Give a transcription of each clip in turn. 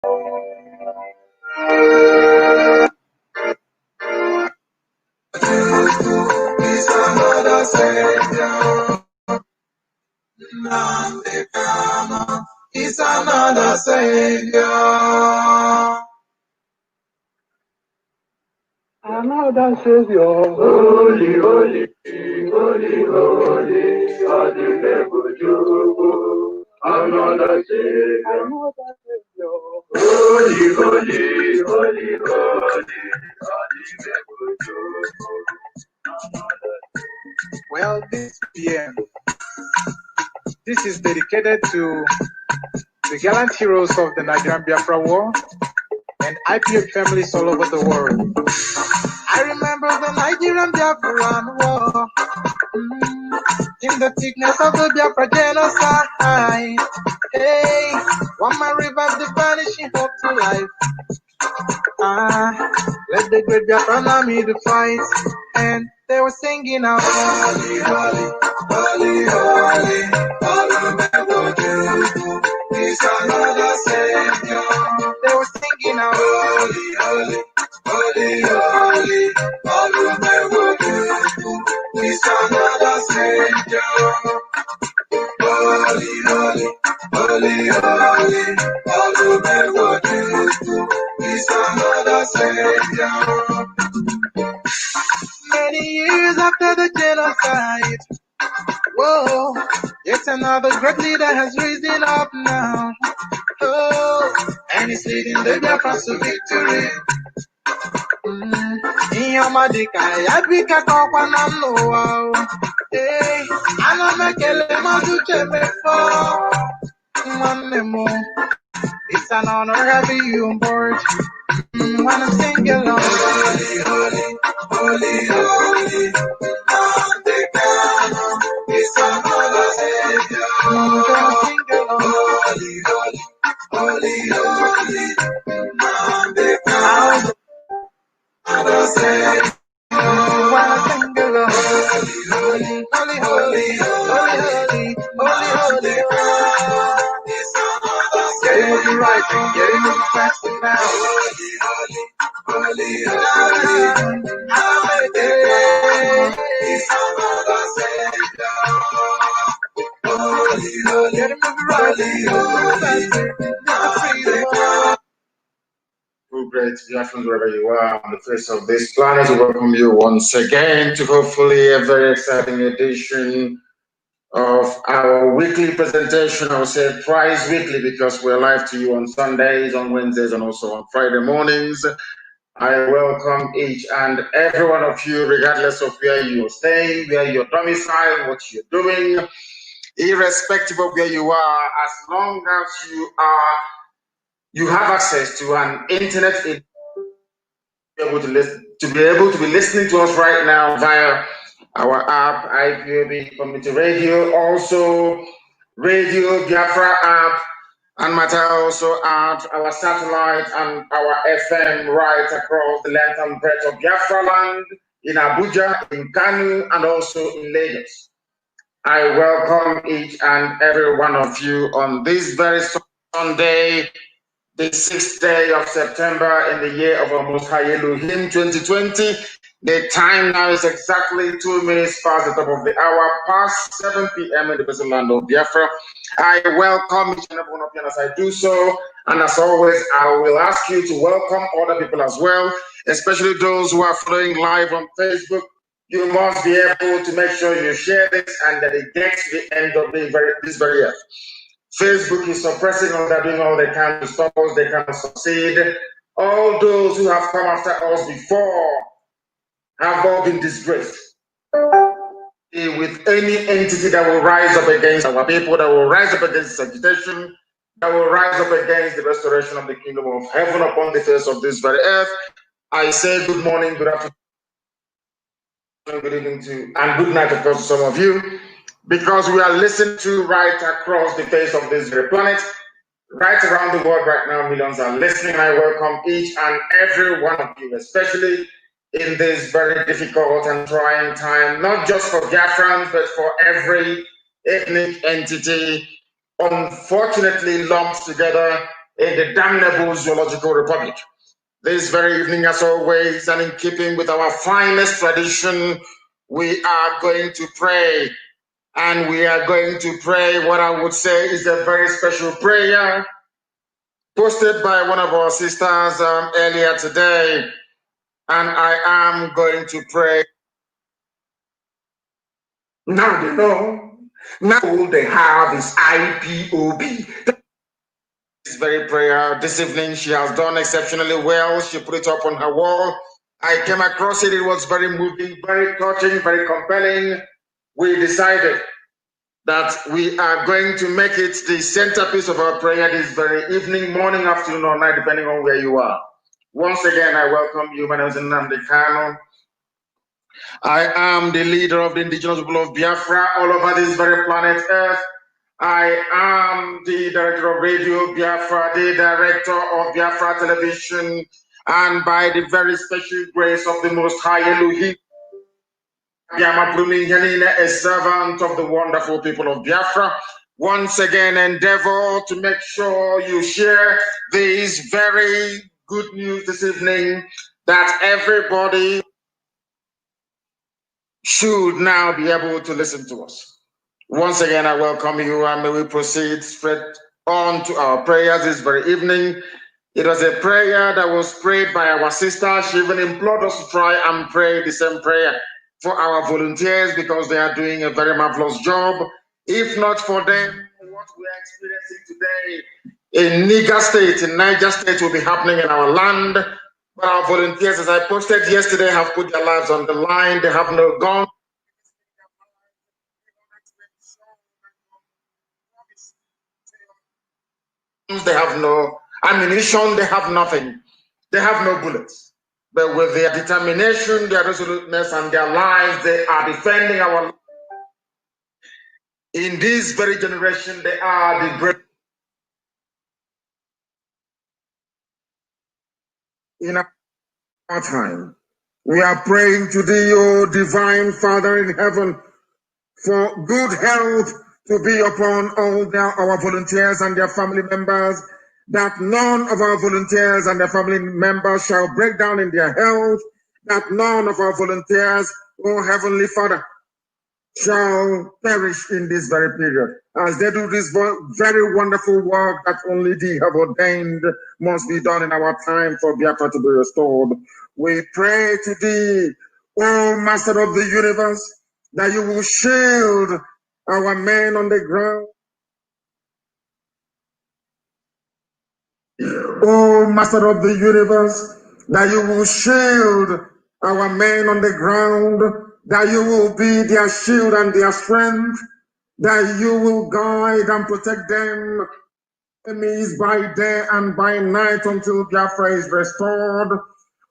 Is another Savior. Nnamdi Kanu is another Savior. Another Savior. Holy, holy, holy, holy, another Savior. Another Savior. Holy, holy, holy, holy, well, this PM, this is dedicated to the gallant heroes of the Nigerian Biafra War and Ipob families all over the world. I remember the Nigerian Biafran War, in the thickness of the Biafra genocide. Hey, one man revived the vanishing hope to life. Let the great Biafran army to fight, and they were singing out, holy, holy, holy, holy, is another Savior. They were singing out, holy, holy, holy, holy, is another Savior. Holy, holy, holy, holy, is another Savior. Many years after the genocide, whoa, yet another great leader has risen up now. Oh, and he's leading the Biafrans to victory. Iyomadika, Yabika Kokwana Noa. Hey, Anamekele Mazuchemefo. It's an honor having you on board. When I'm singing along, holy, holy, holy, holy, Nnamdi Kanu is another Savior. When I'm singing along, holy, holy, holy, holy, Nnamdi Kanu, another Savior. When I'm singing along, holy, holy, holy, holy, holy, holy, is another Savior. Getting with the right thing, getting with the faster now. Holy, holy, is another Savior. Holy, holy, great Biafrans, wherever you are on the face of this planet, we welcome you once again to hopefully a very exciting edition of our weekly presentation. I would say twice weekly because we're live to you on Sundays, on Wednesdays, and also on Friday mornings. I welcome each and every one of you, regardless of where you're staying, where you're domiciled, what you're doing, irrespective of where you are, as long as you have access to an internet, to be able to be listening to us right now via our app, Ipob Community Radio, also Radio Biafra app, and Mata also add our satellite and our FM right across the length and breadth of Biafra land, in Abuja, in Kanu, and also in Lagos. I welcome each and every one of you on this very Sunday, the 6th day of September in the year of our Most High Elohim 2020. The time now is exactly 2 minutes past the top of the hour, past 7 p.m. in the blessed land of Biafra. I welcome each and every one of you as I do so. And as always, I will ask you to welcome other people as well, especially those who are following live on Facebook. You must be able to make sure you share this and that it gets to the end of this very year. Facebook is suppressing us, they're doing all they can to stop us, they cannot succeed. All those who have come after us before have all been disgraced. With any entity that will rise up against our people, that will rise up against this agitation, that will rise up against the restoration of the kingdom of heaven upon the face of this very earth, I say good morning, good afternoon, good evening to, and good night, of course, to some of you, because we are listening to right across the face of this very planet. Right around the world right now, millions are listening. I welcome each and every one of you, especially in this very difficult and trying time, not just for Biafrans, but for every ethnic entity, unfortunately lumped together in the damnable zoological republic. This very evening, as always, and in keeping with our finest tradition, we are going to pray. And we are going to pray what I would say is a very special prayer posted by one of our sisters earlier today. And I am going to pray. Now they know. Now all they have is IPOB. This very prayer this evening, she has done exceptionally well. She put it up on her wall. I came across it. It was very moving, very touching, very compelling. We decided that we are going to make it the centerpiece of our prayer this very evening, morning, afternoon, or night, depending on where you are. Once again, I welcome you. My name is Nnamdi Kanu. I am the leader of the indigenous people of Biafra all over this very planet Earth. I am the director of Radio Biafra, the director of Biafra Television, and by the very special grace of the Most High Elohim, a servant of the wonderful people of Biafra. Once again, endeavor to make sure you share this very good news this evening that everybody should now be able to listen to us. Once again, I welcome you, and may we proceed straight on to our prayers this very evening. It was a prayer that was prayed by our sister. She even implored us to try and pray the same prayer for our volunteers because they are doing a very marvelous job. If not for them, what we are experiencing today in Niger State, in Niger State, will be happening in our land. But our volunteers, as I posted yesterday, have put their lives on the line. They have no guns. They have no ammunition, they have nothing. They have no bullets. But with their determination, their resoluteness, and their lives, they are defending our lives. In this very generation, they are the great. In our time, we are praying to thee, O divine Father in heaven, for good health to be upon all our volunteers and their family members, that none of our volunteers and their family members shall break down in their health, that none of our volunteers, O Heavenly Father, shall perish in this very period. As they do this very wonderful work that only thee have ordained must be done in our time for Biafra to be restored. We pray to thee, O Master of the universe, that you will shield our men on the ground. O Master of the universe, that you will shield our men on the ground, that you will be their shield and their strength, that you will guide and protect them enemies by day and by night until Biafra is restored.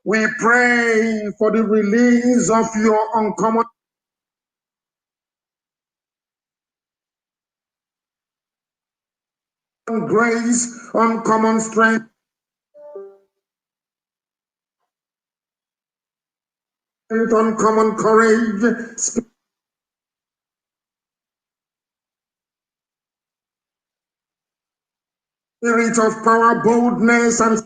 We pray for the release of your uncommon grace, uncommon strength, uncommon courage, spirit of power, boldness, and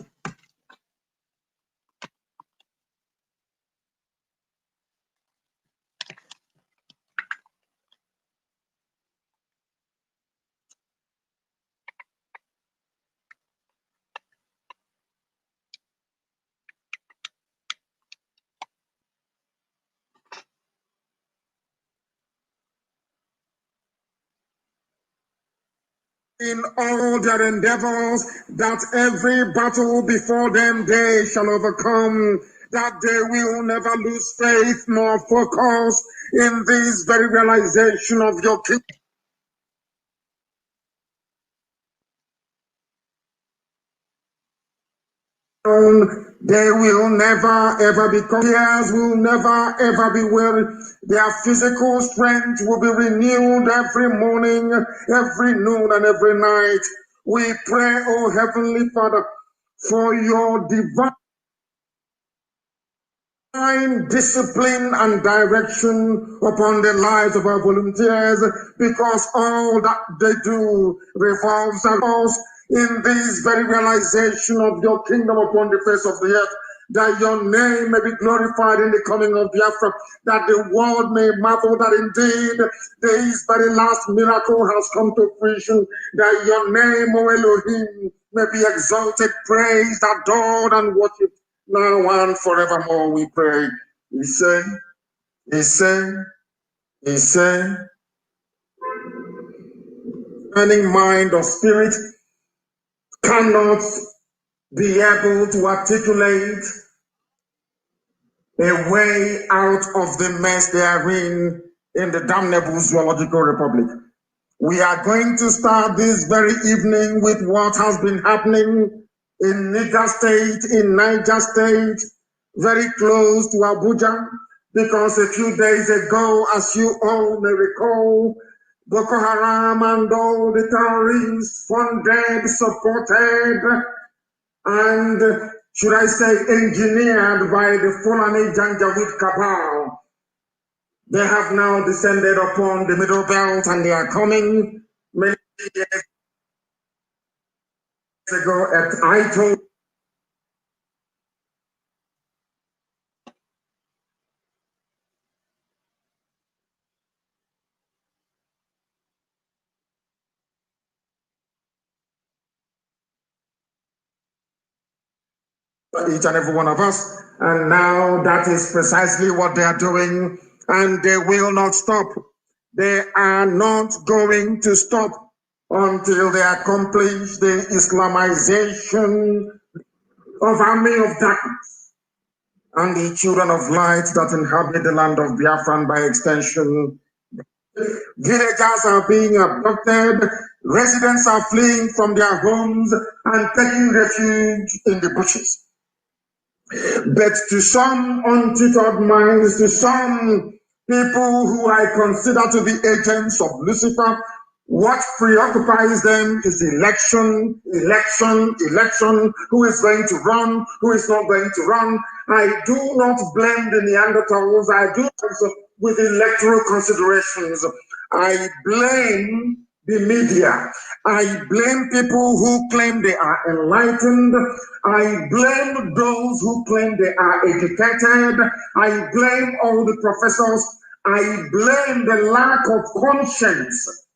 in all their endeavors, that every battle before them they shall overcome, that they will never lose faith nor focus in this very realization of your kingdom. They will never ever be tears will never ever be weary. Their physical strength will be renewed every morning, every noon, and every night. We pray, O Heavenly Father, for your divine discipline and direction upon the lives of our volunteers, because all that they do revolves around us in this very realization of your kingdom upon the face of the earth, that your name may be glorified in the coming of Biafra, that the world may marvel that indeed this very last miracle has come to fruition, that your name, O Elohim, may be exalted, praised, adored, and worshipped now and forevermore, we pray. He said, turning mind or spirit cannot be able to articulate a way out of the mess they are in the damnable zoological republic. We are going to start this very evening with what has been happening in Niger State, in Niger State, very close to Abuja, because a few days ago, as you all may recall, Boko Haram and all the terrorists funded, supported, and should I say engineered by the Fulani Janjaweed cabal. They have now descended upon the Middle Belt and they are coming. Many years ago at Ipob, each and every one of us. And now that is precisely what they are doing, and they will not stop. They are not going to stop until they accomplish the Islamization of army of darkness and the children of light that inhabit the land of Biafra, and by extension, villagers are being abducted, residents are fleeing from their homes and taking refuge in the bushes. But to some untutored minds, to some people who I consider to be agents of Lucifer, what preoccupies them is election, election, election. Who is going to run? Who is not going to run? I do not blame the Neanderthals. I do also with electoral considerations. I blame the media. I blame people who claim they are enlightened. I blame those who claim they are educated. I blame all the professors. I blame the lack of conscience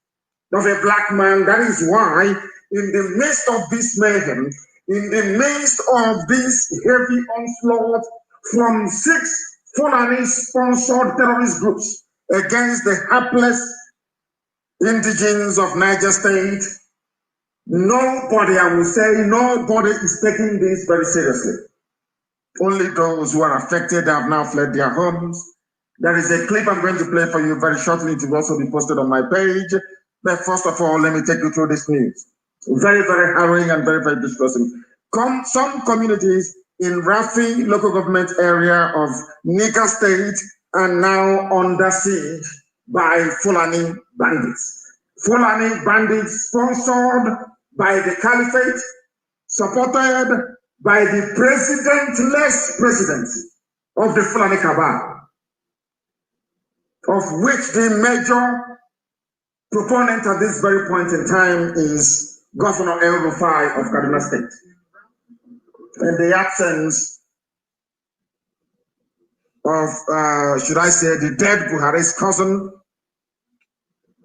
of a black man. That is why, in the midst of this mayhem, in the midst of this heavy onslaught from 6 Fulani-sponsored terrorist groups against the hapless indigenes of Niger State, nobody, I will say, nobody is taking this very seriously. Only those who are affected have now fled their homes. There is a clip I'm going to play for you very shortly. It will also be posted on my page. But first of all, let me take you through this news. Very, very harrowing and very, very distressing. Some communities in Rafi local government area of Niger State are now under siege by Fulani bandits. Fulani bandits sponsored by the Caliphate, supported by the presidentless presidency of the Fulani cabal, of which the major proponent at this very point in time is Governor El Rufai of Kaduna State. In the absence of, should I say, the dead Buhari's cousin,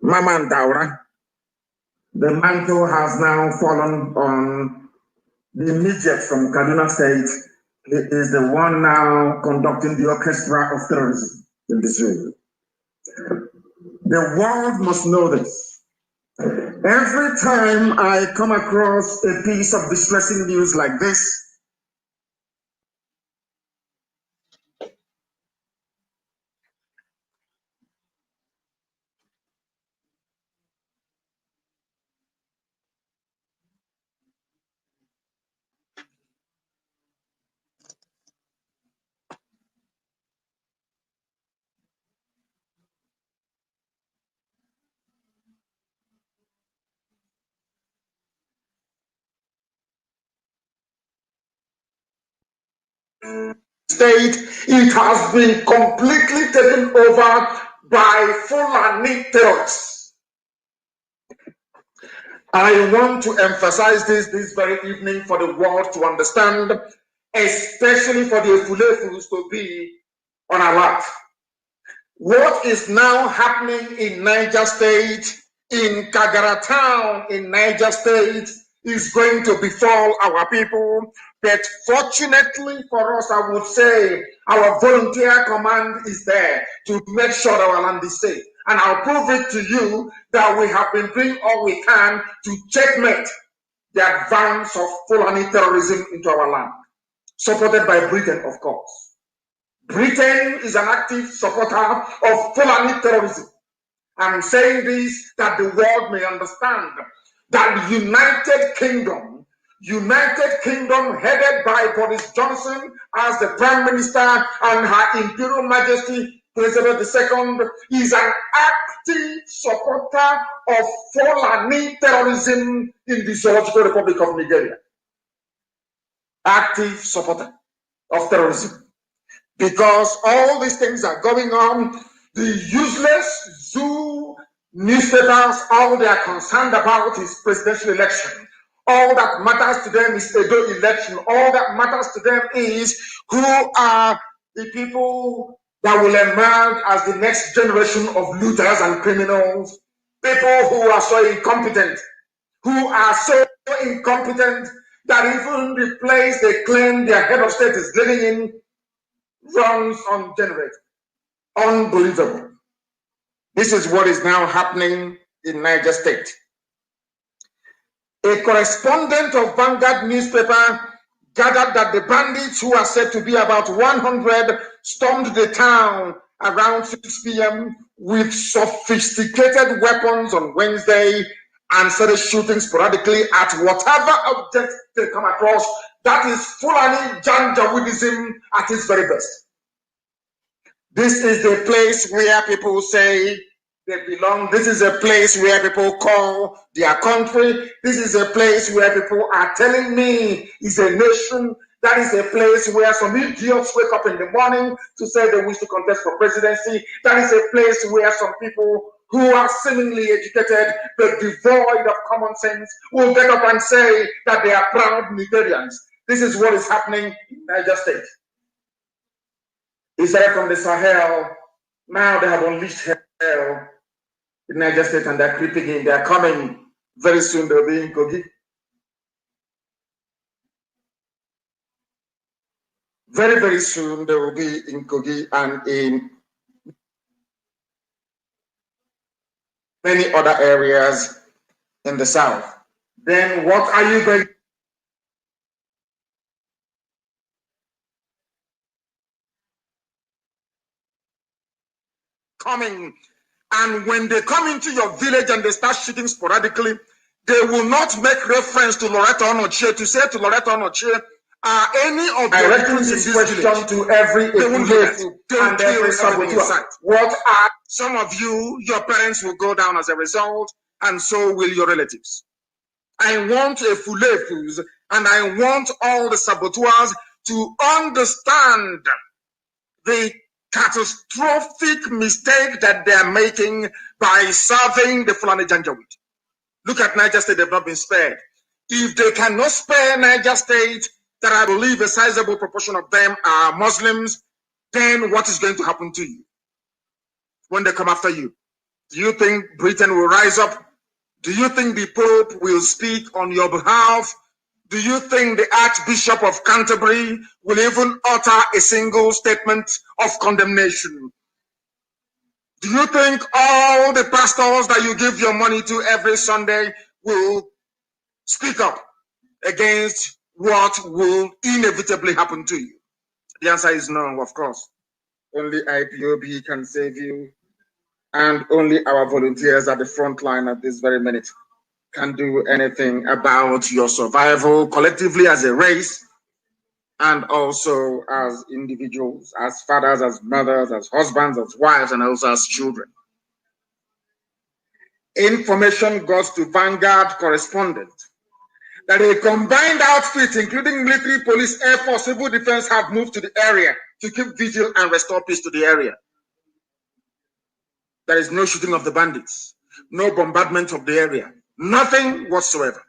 Maman Daura, the mantle has now fallen on the immediate from Kaduna State. He is the one now conducting the orchestra of terrorism in the zoo. The world must know this. Every time I come across a piece of distressing news like this, state, it has been completely taken over by Fulani terrorists. I want to emphasize this very evening for the world to understand, especially for the Efulefus to be on alert. What is now happening in Niger State, in Kagara town in Niger State, is going to befall our people. But fortunately for us, I would say our volunteer command is there to make sure that our land is safe. And I'll prove it to you that we have been doing all we can to checkmate the advance of Fulani terrorism into our land, supported by Britain, of course. Britain is an active supporter of Fulani terrorism. I'm saying this that the world may understand that United Kingdom headed by Boris Johnson as the Prime Minister and Her Imperial Majesty Elizabeth II is an active supporter of Fulani terrorism in the Zoological Republic of Nigeria. Active supporter of terrorism. Because all these things are going on, the useless zoo newspapers, all they are concerned about is presidential election. All that matters to them is Edo election. All that matters to them is who are the people that will emerge as the next generation of looters and criminals. People who are so incompetent, that even the place they claim their head of state is living in runs ungenerated. Unbelievable. This is what is now happening in Niger State. A correspondent of Vanguard newspaper gathered that the bandits, who are said to be about 100, stormed the town around 6 p.m. with sophisticated weapons on Wednesday and started shooting sporadically at whatever object they come across. That is Fulani Janjaweedism at its very best. This is the place where people say they belong. This is a place where people call their country. This is a place where people are telling me is a nation. That is a place where some idiots wake up in the morning to say they wish to contest for presidency. That is a place where some people who are seemingly educated but devoid of common sense will get up and say that they are proud Nigerians. This is what is happening in Niger State. Israel from the Sahel, now they have unleashed hell in Niger State and they're creeping in. They're coming very soon. They'll be in Kogi. Very, very soon they will be in Kogi and in many other areas in the south. Then what are you going to coming? And when they come into your village and they start shooting sporadically, they will not make reference to Loretta Onochie to say to Loretta Onochie, are any of the victims in this village to every and every saboteur? What are some of you? Your parents will go down as a result, and so will your relatives. I want a Fulefus, and I want all the saboteurs to understand the catastrophic mistake that they are making by serving the Fulani Janjaweed. Look at Niger State, they've not been spared. If they cannot spare Niger State, that I believe a sizable proportion of them are Muslims, then what is going to happen to you when they come after you? Do you think Britain will rise up? Do you think the Pope will speak on your behalf? Do you think the Archbishop of Canterbury will even utter a single statement of condemnation? Do you think all the pastors that you give your money to every Sunday will speak up against what will inevitably happen to you? The answer is no, of course. Only IPOB can save you, and only our volunteers at the front line at this very minute can do anything about your survival collectively as a race and also as individuals, as fathers, as mothers, as husbands, as wives, and also as children. Information goes to Vanguard correspondent that a combined outfit, including military, police, air force, civil defense, have moved to the area to keep vigil and restore peace to the area. There is no shooting of the bandits, no bombardment of the area. Nothing whatsoever.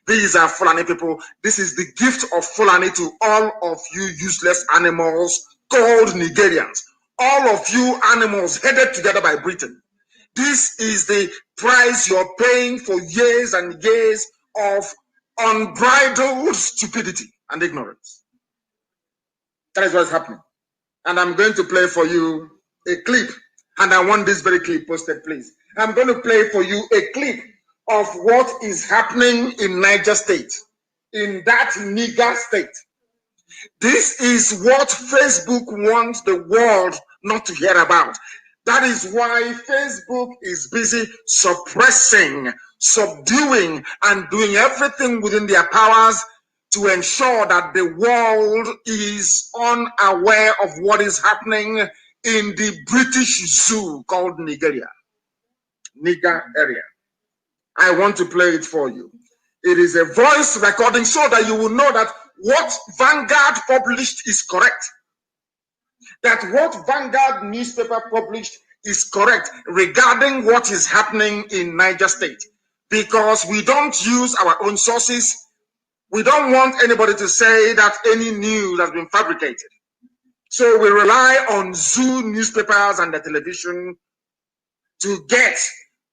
These are Fulani people. This is the gift of Fulani to all of you useless animals called Nigerians. All of you animals headed together by Britain. This is the price you're paying for years and years of unbridled stupidity and ignorance. That is what's happening. And I'm going to play for you a clip. And I want this very clip posted, please. I'm going to play for you a clip of what is happening in Niger State, in that nigger state. This is what Facebook wants the world not to hear about. That is why Facebook is busy suppressing, subduing, and doing everything within their powers to ensure that the world is unaware of what is happening in the British zoo called Nigeria, Niger area. I want to play it for you. It is a voice recording so that you will know that what Vanguard published is correct. That what Vanguard newspaper published is correct regarding what is happening in Niger State. Because we don't use our own sources. We don't want anybody to say that any news has been fabricated. So we rely on zoo newspapers and the television to get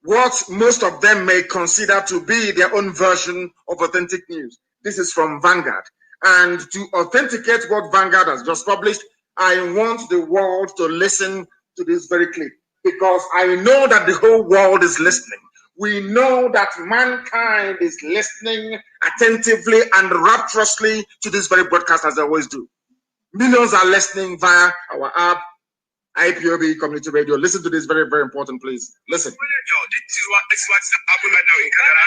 what most of them may consider to be their own version of authentic news. This is from Vanguard. And to authenticate what Vanguard has just published, I want the world to listen to this very clip, because I know that the whole world is listening. We know that mankind is listening attentively and rapturously to this very broadcast, as they always do. Millions are listening via our app, Ipob Community Radio. Listen to this very, very important, please. Listen. This is what's happening right now in Canada.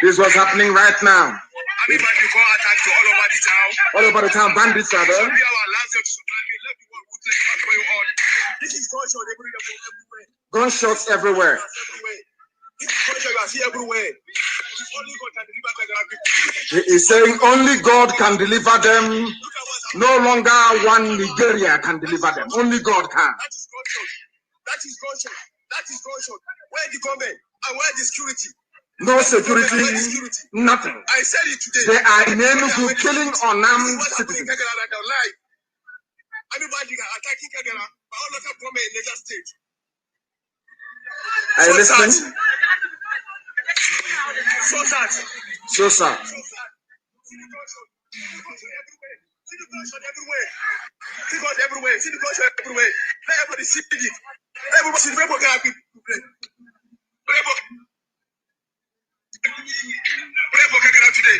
This is what's happening right now. All over the town, bandits are there. Gunshots everywhere. He is saying only God can deliver them. No longer one Nigeria can deliver them. Only God can. That is gunshot. That is gunshot. Where the government and where the security? No security, nothing. I said it today. They are in Enugu killing unarmed citizens. Everybody attacking Kagera, but all local government in Niger State. Are you listening? So sad. So sad. See the gunshot everywhere. See the gunshot everywhere. See the gunshot everywhere. Let everybody see it. Everybody see the people can be. Pray for Kagera today.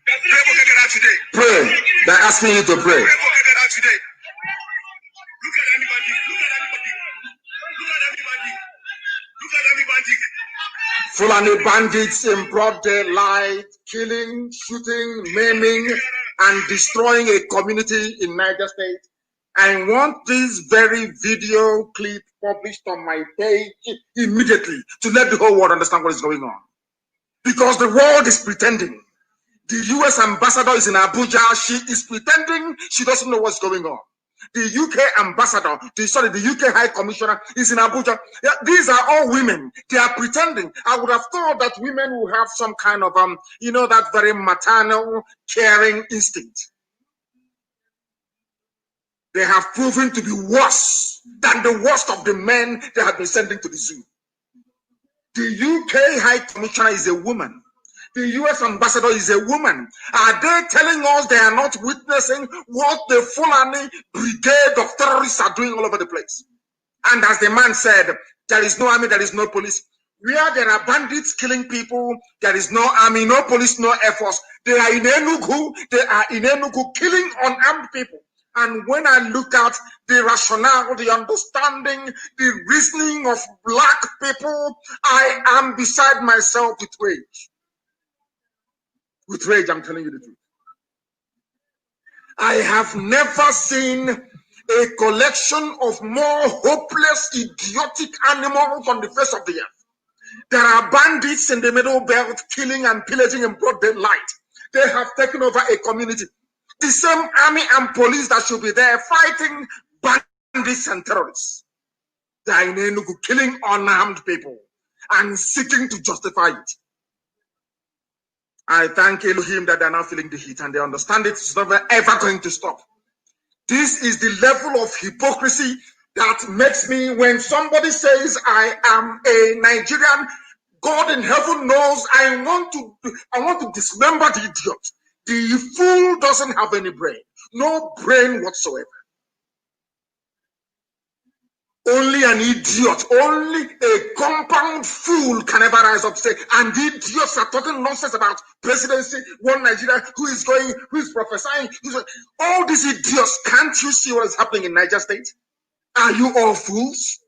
Pray for Kagera today. Pray. They're asking you to pray. Pray for Kagera today. Look at anybody. Look at anybody. Look at everybody. Look at everybody. Fulani bandits in broad daylight, killing, shooting, maiming, and destroying a community in Niger State. I want this very video clip published on my page immediately to let the whole world understand what is going on. Because the world is pretending. The US ambassador is in Abuja. She is pretending she doesn't know what's going on. The UK ambassador, the UK High Commissioner is in Abuja. Yeah, these are all women. They are pretending. I would have thought that women will have some kind of, that very maternal, caring instinct. They have proven to be worse than the worst of the men they have been sending to the zoo. The UK High Commissioner is a woman. The US ambassador is a woman. Are they telling us they are not witnessing what the Fulani brigade of terrorists are doing all over the place? And as the man said, there is no army, there is no police. Where there are bandits killing people, there is no army, no police, no air force. They are in Enugu killing unarmed people. And when I look at the rationale, the understanding, the reasoning of black people, I am beside myself with rage. With rage, I'm telling you the truth. I have never seen a collection of more hopeless, idiotic animals on the face of the earth. There are bandits in the Middle Belt killing and pillaging in broad daylight. They have taken over a community. The same army and police that should be there fighting bandits and terrorists. They are in Enugu killing unarmed people and seeking to justify it. I thank Elohim that they're now feeling the heat and they understand it's never ever going to stop. This is the level of hypocrisy that makes me, when somebody says I am a Nigerian, God in heaven knows I want to dismember the idiot. The fool doesn't have any brain, no brain whatsoever. Only an idiot, only a compound fool can ever rise up today. And the idiots are talking nonsense about presidency, one Nigeria, who is prophesying. All these idiots, can't you see what is happening in Niger State? Are you all fools?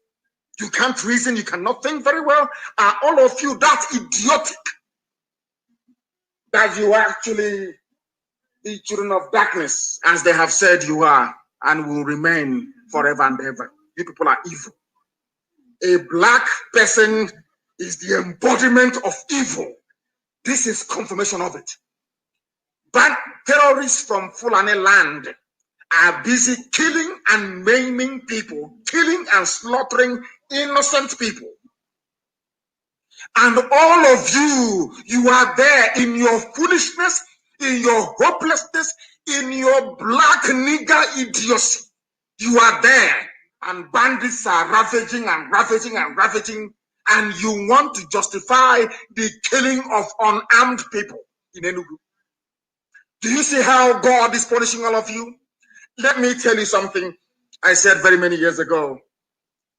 You can't reason, you cannot think very well. Are all of you that idiotic that you are actually the children of darkness, as they have said you are, and will remain forever and ever? You people are evil. A black person is the embodiment of evil. This is confirmation of it. But terrorists from Fulani land are busy killing and maiming people, killing and slaughtering innocent people. And all of you are there in your foolishness, in your hopelessness, in your black nigger idiocy. You are there. And bandits are ravaging and ravaging and ravaging, and you want to justify the killing of unarmed people in Enugu. Do you see how God is punishing all of you? Let me tell you something I said very many years ago.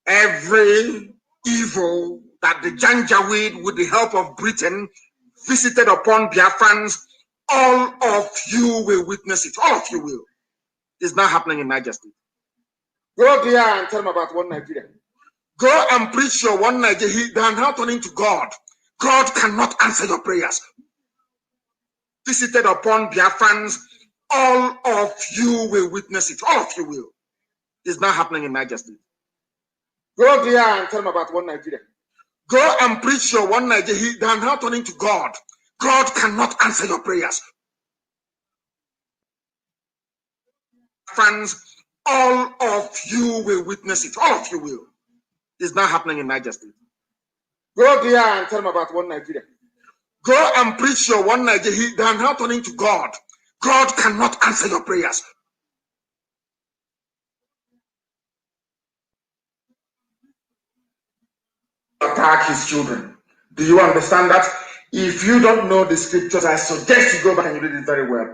Every evil that the Janjaweed, with the help of Britain, visited upon Biafrans, all of you will witness it. All of you will. It's not happening in Niger State. Go there and tell them about one Nigeria. Go and preach your one Nigeria. They are now turning to God. God cannot answer your prayers. Visited upon Biafrans, all of you will witness it. All of you will. It's not happening in Niger State. Go there and tell them about one Nigeria. Go and preach your one Nigeria. They are now turning to God. God cannot answer your prayers. Friends, all of you will witness it. All of you will. It's not happening in Niger State. Go there and tell them about one Nigeria. Go and preach your one Nigeria. They are now turning to God. God cannot answer your prayers. Attack his children. Do you understand that? If you don't know the scriptures, I suggest you go back and read it very well.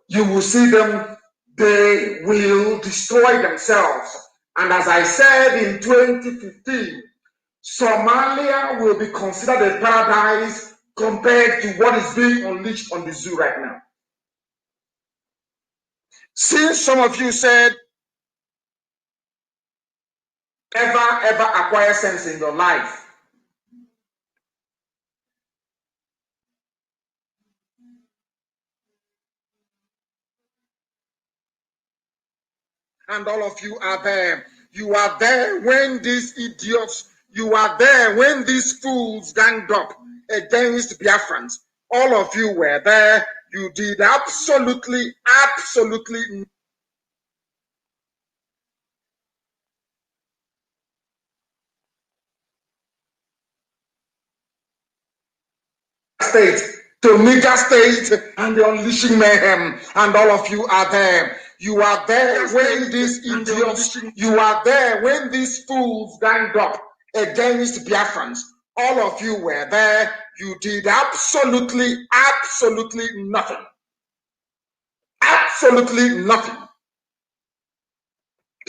You will see them. They will destroy themselves. And as I said in 2015, Somalia will be considered a paradise compared to what is being unleashed on the zoo right now. Since some of you said, ever acquire sense in your life, and all of you are there. You are there when these idiots, you are there when these fools ganged up against Biafrans. All of you were there. You did absolutely State to Niger State, and the unleashing mayhem, and all of you are there. You are there when these idiots, you are there when these fools ganged up against Biafrans. All of you were there. You did absolutely nothing. Absolutely nothing.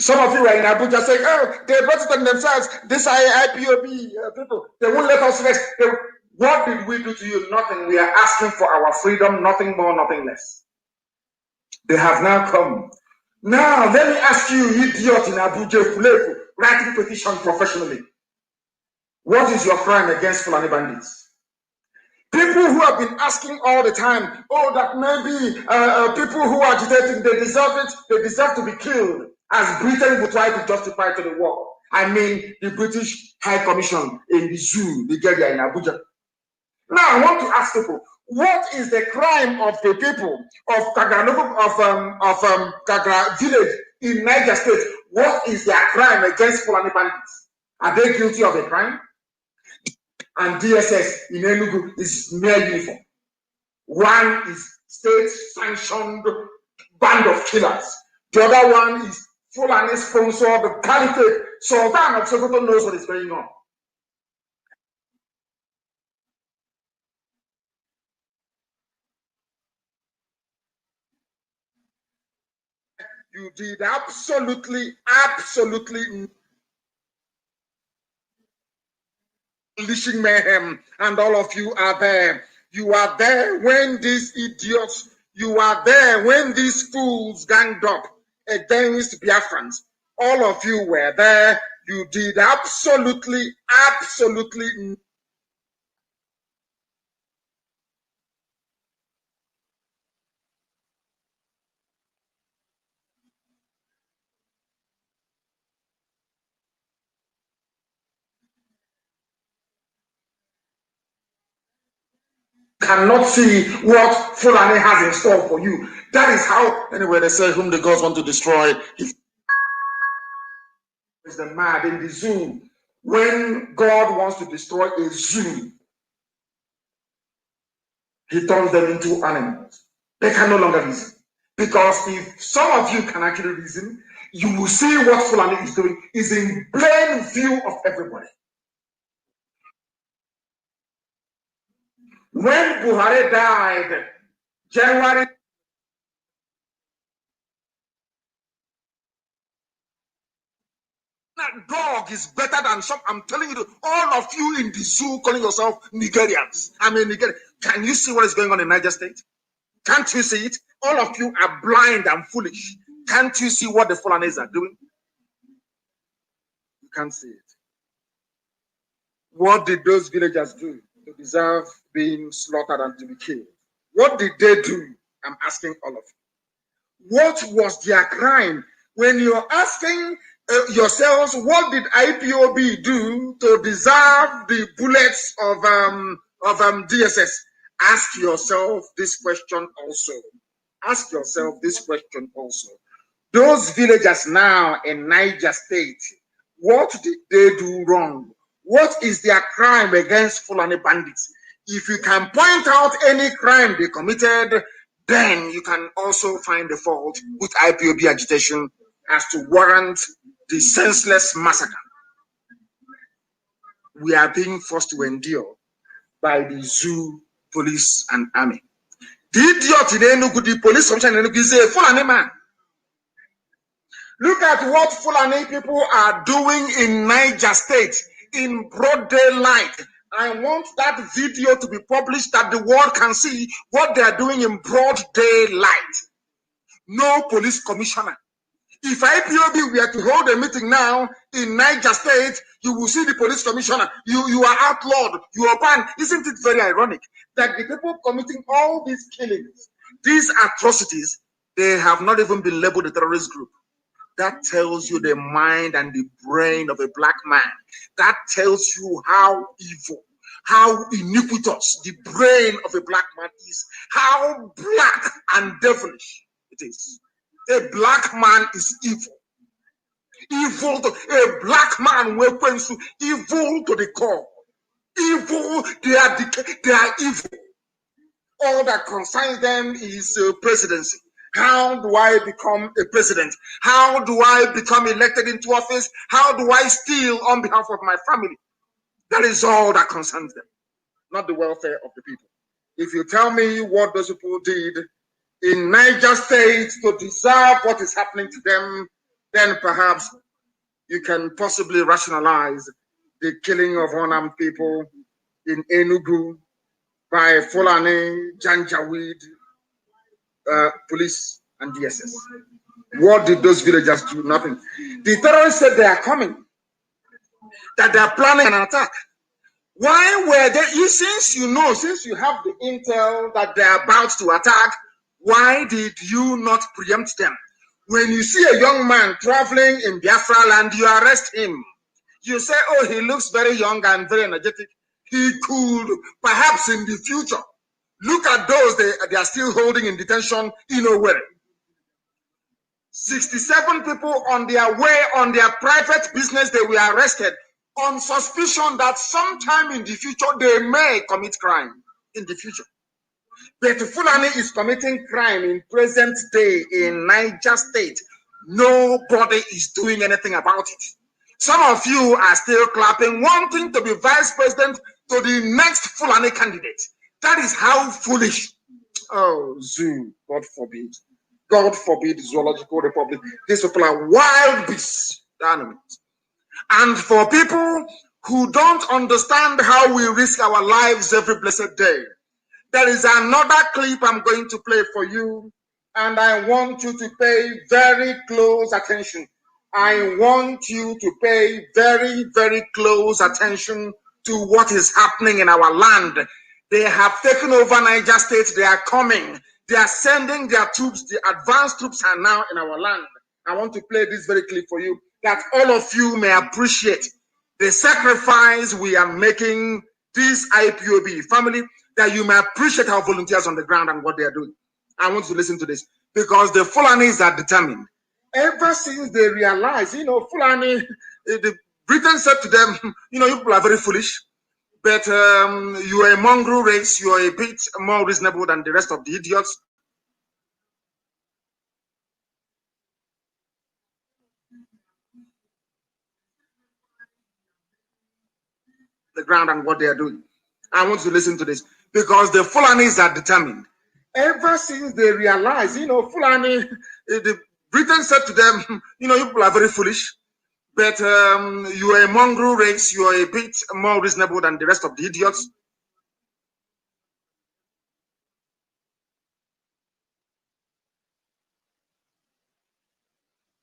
Some of you are in Abuja saying, oh, they brought it on themselves. This IPOB people, they won't let us rest. What did we do to you? Nothing. We are asking for our freedom, nothing more, nothing less. They have now come. Now, let me ask you, idiot in Abuja, Fulefu, writing petition professionally. What is your crime against Fulani bandits? People who have been asking all the time, oh, that maybe people who are agitating, they deserve it, they deserve to be killed, as Britain would try to justify to the war. I mean, the British High Commission in the zoo, Nigeria, in Abuja. Now, I want to ask people, what is the crime of the people of Kagra village in Niger State? What is their crime against Fulani bandits? Are they guilty of a crime? And DSS in Enugu is mere uniform. One is state-sanctioned band of killers. The other one is Fulani sponsored caliphate. Sultan of Sokoto knows what is going on. You did absolutely unleashing mayhem, and all of you are there. You are there when these idiots, you are there when these fools ganged up against Biafrans. All of you were there. You did absolutely cannot see what Fulani has in store for you. That is how, anyway, they say whom the gods want to destroy is the mad in the zoo. When God wants to destroy a zoo, he turns them into animals. They can no longer reason. Because if some of you can actually reason, you will see what Fulani is doing is in plain view of everybody. When Buhari died, January, that dog is better than some. I'm telling you, all of you in the zoo calling yourself Nigerians. I mean, Nigeria. Can you see what is going on in Niger State? Can't you see it? All of you are blind and foolish. Can't you see what the Fulanis are doing? You can't see it. What did those villagers do to deserve being slaughtered and to be killed? What did they do? I'm asking all of you. What was their crime? When you're asking yourselves, what did IPOB do to deserve the bullets of DSS? Ask yourself this question also. Ask yourself this question also. Those villagers now in Niger State, what did they do wrong? What is their crime against Fulani bandits? If you can point out any crime they committed, then you can also find the fault with IPOB agitation as to warrant the senseless massacre we are being forced to endure by the zoo, police, and army. The idiot in Enugu, the police commissioner in Enugu, is a Fulani man. Look at what Fulani people are doing in Niger State in broad daylight. I want that video to be published that the world can see what they are doing in broad daylight. No police commissioner. If IPOB were to hold a meeting now in Niger State, you will see the police commissioner. You are outlawed. You are banned. Isn't it very ironic that the people committing all these killings, these atrocities, they have not even been labeled a terrorist group? That tells you the mind and the brain of a black man. That tells you how evil, how iniquitous the brain of a black man is, how black and devilish it is. A black man is evil. Evil to a black man weapons to evil to the core. Evil, they are evil. All that concerns them is presidency. How do I become a president? How do I become elected into office? How do I steal on behalf of my family? That is all that concerns them, not the welfare of the people. If you tell me what those people did in Niger State to deserve what is happening to them, then perhaps you can possibly rationalize the killing of unarmed people in Enugu by Fulani, Janjaweed, police, and DSS. What did those villagers do? Nothing. The terrorists said they are coming, that they are planning an attack. Why were they, since you have the intel that they are about to attack, why did you not preempt them? When you see a young man traveling in Biafra land, you arrest him. You say, oh, he looks very young and very energetic. He could, perhaps in the future, look at those they are still holding in detention in Owerri. 67 people on their way, on their private business, they were arrested on suspicion that sometime in the future, they may commit crime in the future. But Fulani is committing crime in present day in Niger State. Nobody is doing anything about it. Some of you are still clapping, wanting to be vice president to the next Fulani candidate. That is how foolish. Oh, zoo, God forbid. God forbid, Zoological Republic. These people are wild beasts, animals. And for people who don't understand how we risk our lives every blessed day, there is another clip I'm going to play for you, and I want you to pay very close attention. I want you to pay very, very close attention to what is happening in our land. They have taken over Niger State. They are coming. They are sending their troops. The advanced troops are now in our land. I want to play this very clip for you, that all of you may appreciate the sacrifice we are making, this IPOB family, that you may appreciate our volunteers on the ground and what they are doing. I want you to listen to this, because the Fulanis are determined. Ever since they realized, Fulani, the Britain said to them, you people are very foolish, but you are a mongrel race, you are a bit more reasonable than the rest of the idiots. The ground and what they are doing. I want you to listen to this, because the Fulanis are determined. Ever since they realized, Fulani, the Britain said to them, you people are very foolish, but you are a mongrel race, you are a bit more reasonable than the rest of the idiots.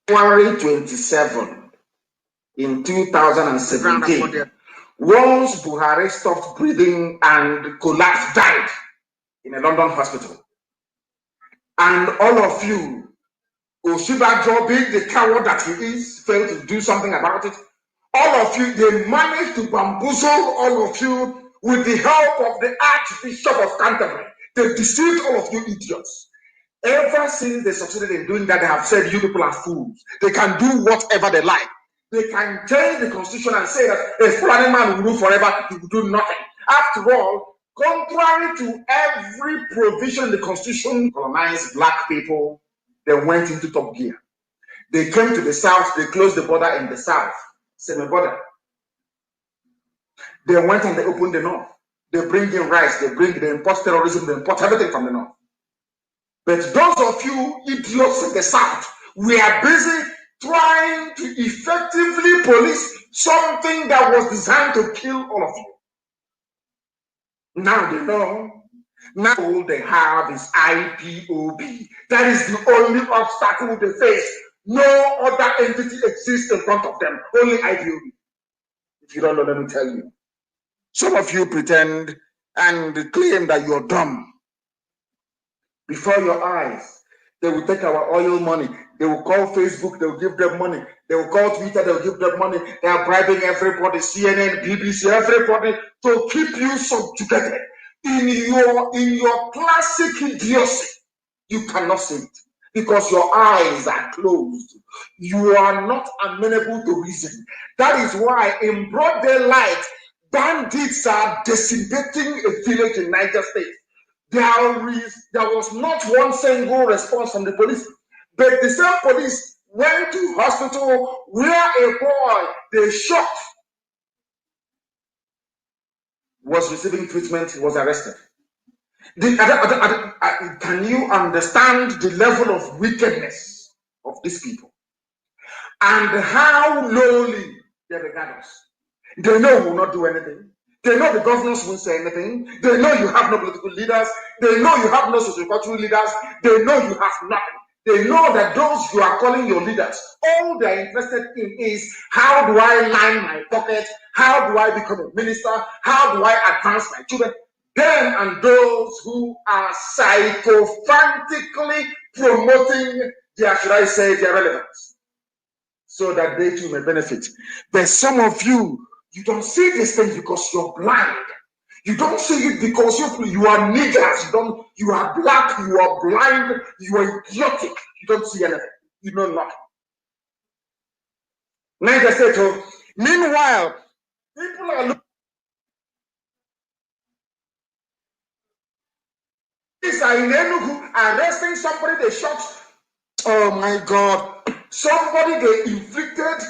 January 27 in 2017, once Buhari stopped breathing and collapsed, died in a London hospital. And all of you, Oshibajo, being the coward that he is, failed to do something about it. All of you, they managed to bamboozle all of you with the help of the Archbishop of Canterbury. They deceived all of you idiots. Ever since they succeeded in doing that, they have said you people are fools. They can do whatever they like. They can change the constitution and say that a Fulani man will rule forever, he will do nothing. After all, contrary to every provision in the constitution, colonized black people, they went into top gear. They came to the south, they closed the border in the south, semi-border. They went and they opened the north. They bring in rice, they import terrorism, they import everything from the north. But those of you idiots in the south, we are busy trying to effectively police something that was designed to kill all of you. Now they know. Now all they have is IPOB. That is the only obstacle they face. No other entity exists in front of them. Only IPOB. If you don't know, let me tell you. Some of you pretend and claim that you're dumb. Before your eyes, they will take our oil money. They will call Facebook, they will give them money. They will call Twitter, they will give them money. They are bribing everybody, CNN, BBC, everybody, to keep you subjugated. In your classic idiocy, you cannot see it because your eyes are closed. You are not amenable to reason. That is why in broad daylight, bandits are decimating a village in Niger State. There was not one single response from the police, but the same police went to hospital where a boy they shot was receiving treatment. He was arrested. Can you understand the level of wickedness of these people and how lowly they regard us? They know we will not do anything. They know the governors won't say anything. They know you have no political leaders. They know you have no social-cultural leaders. They know you have nothing. They know that those you are calling your leaders, all they're interested in is how do I line my pocket? How do I become a minister? How do I advance my children? Them and those who are sycophantically promoting their, should I say, their relevance, so that they too may benefit. But some of you, you don't see these things because you're blind. You don't see it because you are niggers. You are black, you are blind, you are idiotic. You don't see anything. You know nothing. Niger State. Meanwhile, people are looking are in Enugu arresting somebody they shot. Oh my God. Somebody they inflicted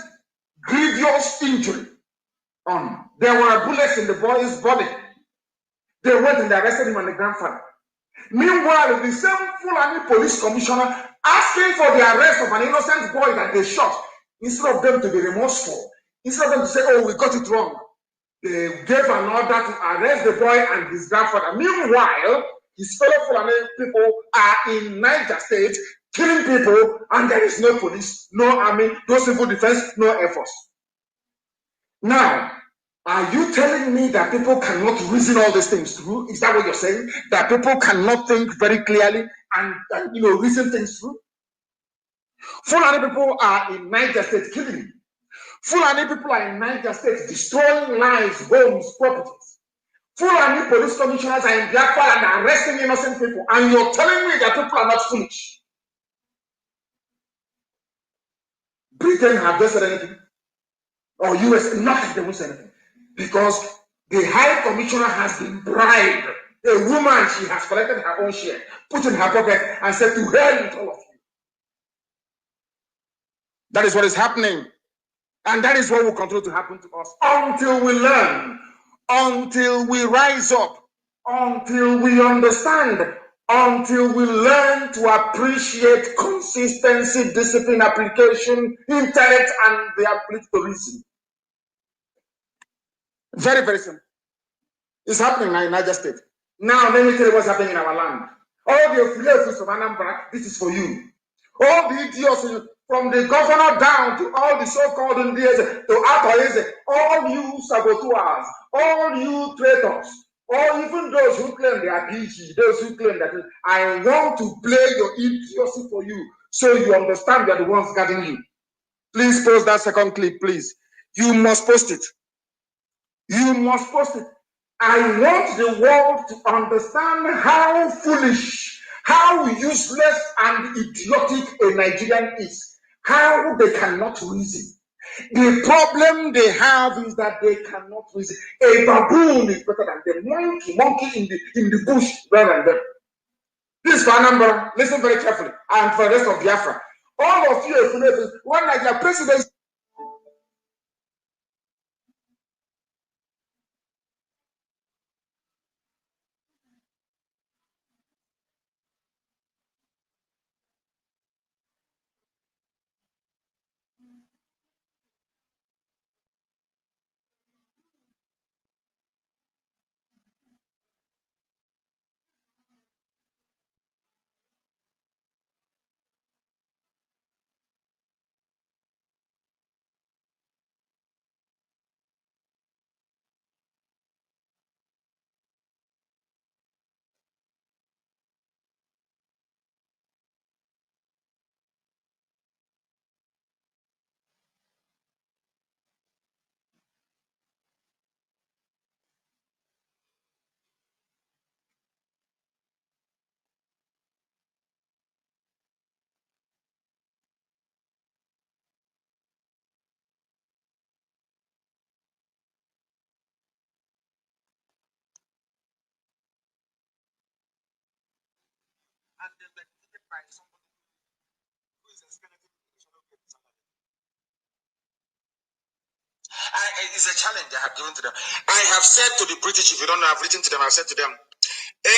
grievous injury on. There were bullets in the boy's body. They went and arrested him and the grandfather. Meanwhile, the same Fulani police commissioner asking for the arrest of an innocent boy that they shot, instead of them to be remorseful, instead of them to say, oh, we got it wrong, they gave an order to arrest the boy and his grandfather. Meanwhile, his fellow Fulani people are in Niger State killing people, and there is no police, no army, no civil defense, no air force. Now, are you telling me that people cannot reason all these things through? Is that what you're saying? That people cannot think very clearly and reason things through? Fulani people are in Niger State killing. Fulani people are in Niger State destroying lives, homes, properties. Fulani police commissioners are in Biafra and arresting innocent people. And you're telling me that people are not foolish? Britain have just said anything? Or US, nothing, they won't say anything. Because the High Commissioner has been bribed. A woman, she has collected her own share, put in her pocket, and said, to hell with all of you. That is what is happening. And that is what will continue to happen to us until we learn, until we rise up, until we understand, until we learn to appreciate consistency, discipline, application, intellect, and the ability to reason. Very, very simple. It's happening in Niger State. Now, let me tell you what's happening in our land. All the affiliates from Anambra, this is for you. All the idiots, from the governor down to all the so-called Indians, to Atoese, all you saboteurs, all you traitors, or even those who claim they are DG, those who claim that I want to play your idiocy for you, so you understand they are the ones guarding you. Please post that second clip, please. You must post it. You must post it. I want the world to understand how foolish, how useless and idiotic a Nigerian is, how they cannot reason. The problem they have is that they cannot reason. A baboon is better than them. Monkey in the bush better than them. This is for Anambra. Listen very carefully. And for the rest of Biafra. All of you, when Nigeria president. It's a challenge I have given to them. I have said to the British, if you don't know, I've written to them, I've said to them,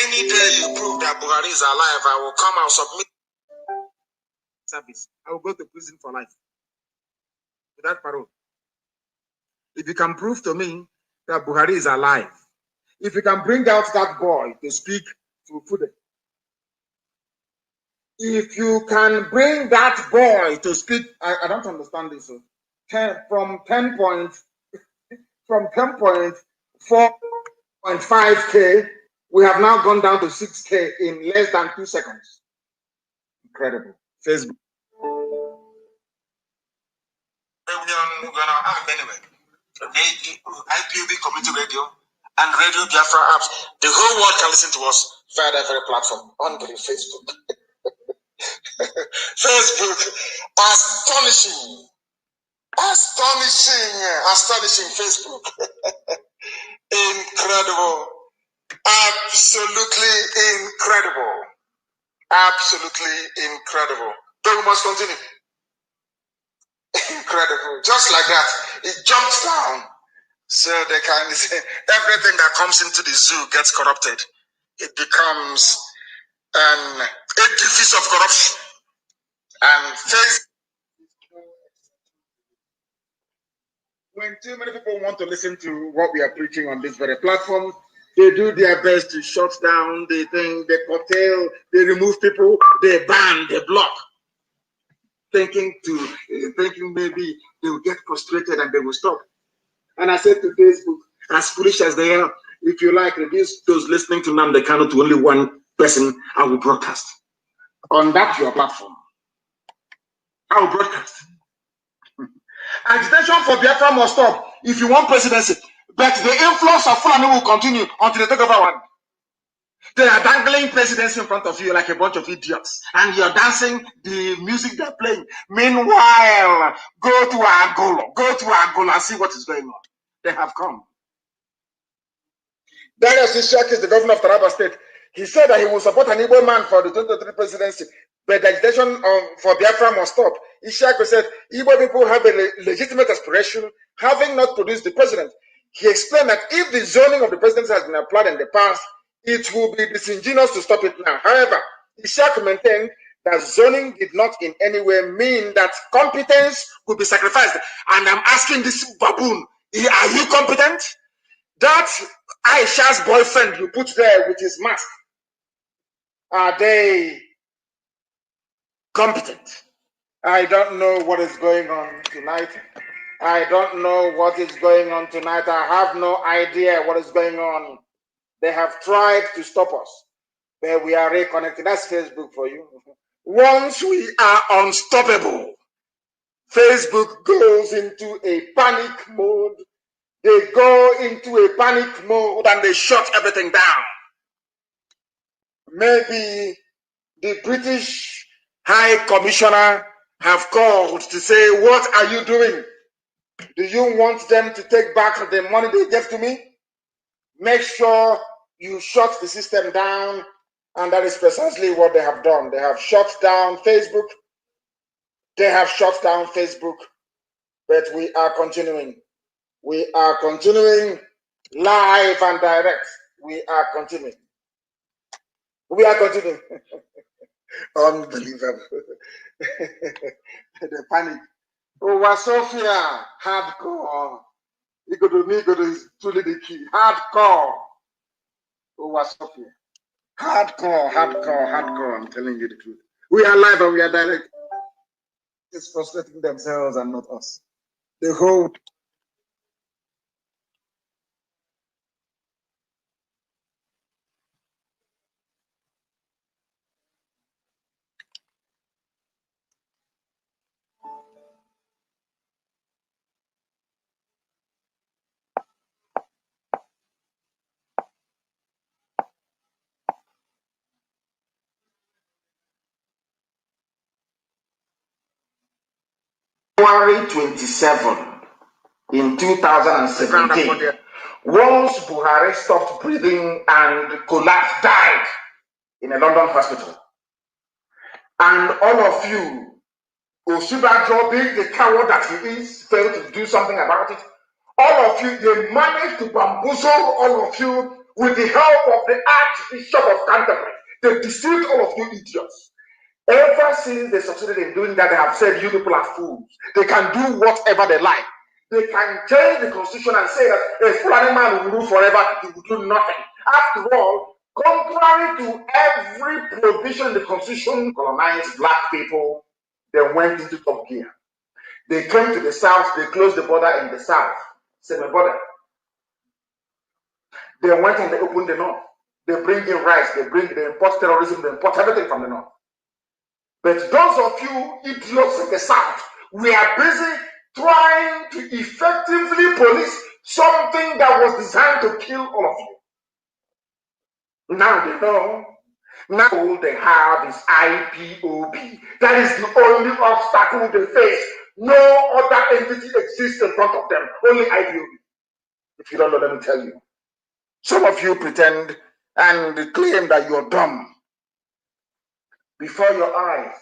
any day you prove that Buhari is alive, I will come, I'll submit service. I will go to prison for life. Without parole. If you can prove to me that Buhari is alive, if you can bring out that boy to speak to Fude, if you can bring that boy to speak, I don't understand this. So from 10.4.5K, we have now gone down to 6K in less than 2 seconds. Incredible. Facebook. Anyway, IPOB Community Radio and Radio Biafra apps, the whole world can listen to us via that very platform on the Facebook. Facebook, astonishing Facebook. Incredible. Absolutely incredible. Absolutely incredible. But we must continue. Incredible. Just like that. It jumps down. So they can say everything that comes into the zoo gets corrupted. It becomes an edifice of corruption. And when too many people want to listen to what we are preaching on this very platform, they do their best to shut down, they curtail, they remove people, they ban, they block, thinking maybe they will get frustrated and they will stop. And I said to Facebook, as foolish as they are, if you like, reduce those listening to Nnamdi Kanu to only one person, I will broadcast. On that your platform, I will broadcast. Agitation for Biafra must stop if you want presidency. But the influence of Fulani will continue until they take over one. They are dangling presidency in front of you like a bunch of idiots. And you're dancing the music they're playing. Meanwhile, go to Angola and see what is going on. They have come. Darius Ishak is the governor of Taraba State. He said that he will support an Igbo man for the 2023 presidency, but the agitation for Biafra must stop. Ishak said Igbo people have a legitimate aspiration, having not produced the president. He explained that if the zoning of the presidency has been applied in the past, it will be disingenuous to stop it now. However, Ishak maintained that zoning did not in any way mean that competence would be sacrificed. And I'm asking this baboon, are you competent? That Aisha's boyfriend you put there with his mask, are they competent? I don't know what is going on tonight. I don't know what is going on tonight. I have no idea what is going on. They have tried to stop us, but we are reconnected. That's Facebook for you. Once we are unstoppable, Facebook goes into a panic mode. They go into a panic mode and they shut everything down. Maybe the British High Commissioner have called to say, what are you doing? Do you want them to take back the money they gave to me? Make sure you shut the system down. And that is precisely what they have done. They have shut down Facebook. They have shut down Facebook. But we are continuing. We are continuing live and direct. We are continuing. We are continuing. Unbelievable. The panic. Oh, Sophia, hardcore. You go to me, go to truly the key. Hardcore. Oh, Sophia. Hardcore. I'm telling you the truth. We are live and we are direct. It's frustrating themselves and not us. The whole. January 27 in 2017, once Buhari stopped breathing and collapsed, died in a London hospital. And all of you, Oshibajo, being the coward that he is, failed to do something about it. All of you, they managed to bamboozle all of you with the help of the Archbishop of Canterbury. They deceived all of you idiots. Ever since they succeeded in doing that, they have said you people are fools. They can do whatever they like. They can change the constitution and say that a Fulani man will rule forever, he will do nothing. After all, contrary to every provision in the constitution, colonized black people, they went into top gear. They came to the south, they closed the border in the south, semi-border. They went and they opened the north. They bring in rice, they import terrorism, they import everything from the north. But those of you idiots in the south, we are busy trying to effectively police something that was designed to kill all of you. Now they know. Now all they have is IPOB. That is the only obstacle they face. No other entity exists in front of them. Only IPOB. If you don't know, let me tell you. Some of you pretend and claim that you're dumb. Before your eyes,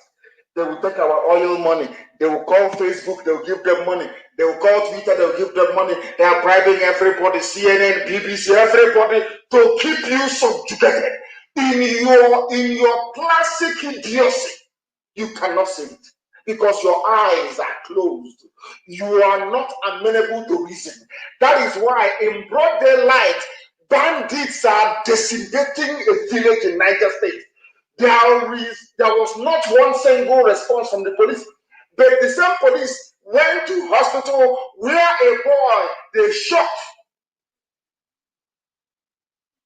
they will take our oil money. They will call Facebook, they will give them money. They will call Twitter, they will give them money. They are bribing everybody, CNN, BBC, everybody to keep you subjugated. In your classic idiocy, you cannot see it because your eyes are closed. You are not amenable to reason. That is why in broad daylight, bandits are decimating a village in Niger State. There was not one single response from the police, but the same police went to hospital where a boy they shot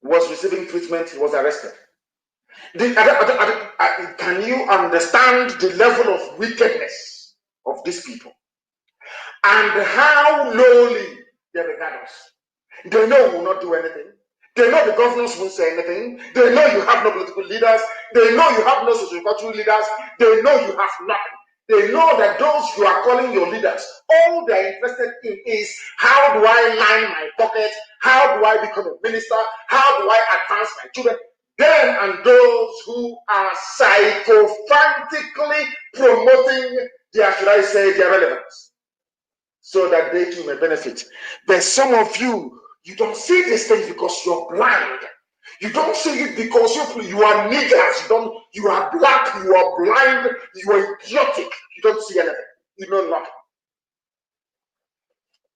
was receiving treatment. He was arrested. Can you understand the level of wickedness of these people and how lowly they regard us? They know we will not do anything. They know the governors won't say anything. They know you have no political leaders. They know you have no socio-cultural leaders. They know you have nothing. They know that those you are calling your leaders, all they're interested in is how do I line my pocket? How do I become a minister? How do I advance my children? Them and those who are psychophantically promoting their, should I say, their relevance, so that they too may benefit. But some of you, you don't see these things because you're blind. You don't see it because you are niggers. You are black, you are blind, you are idiotic. You don't see anything. You know nothing.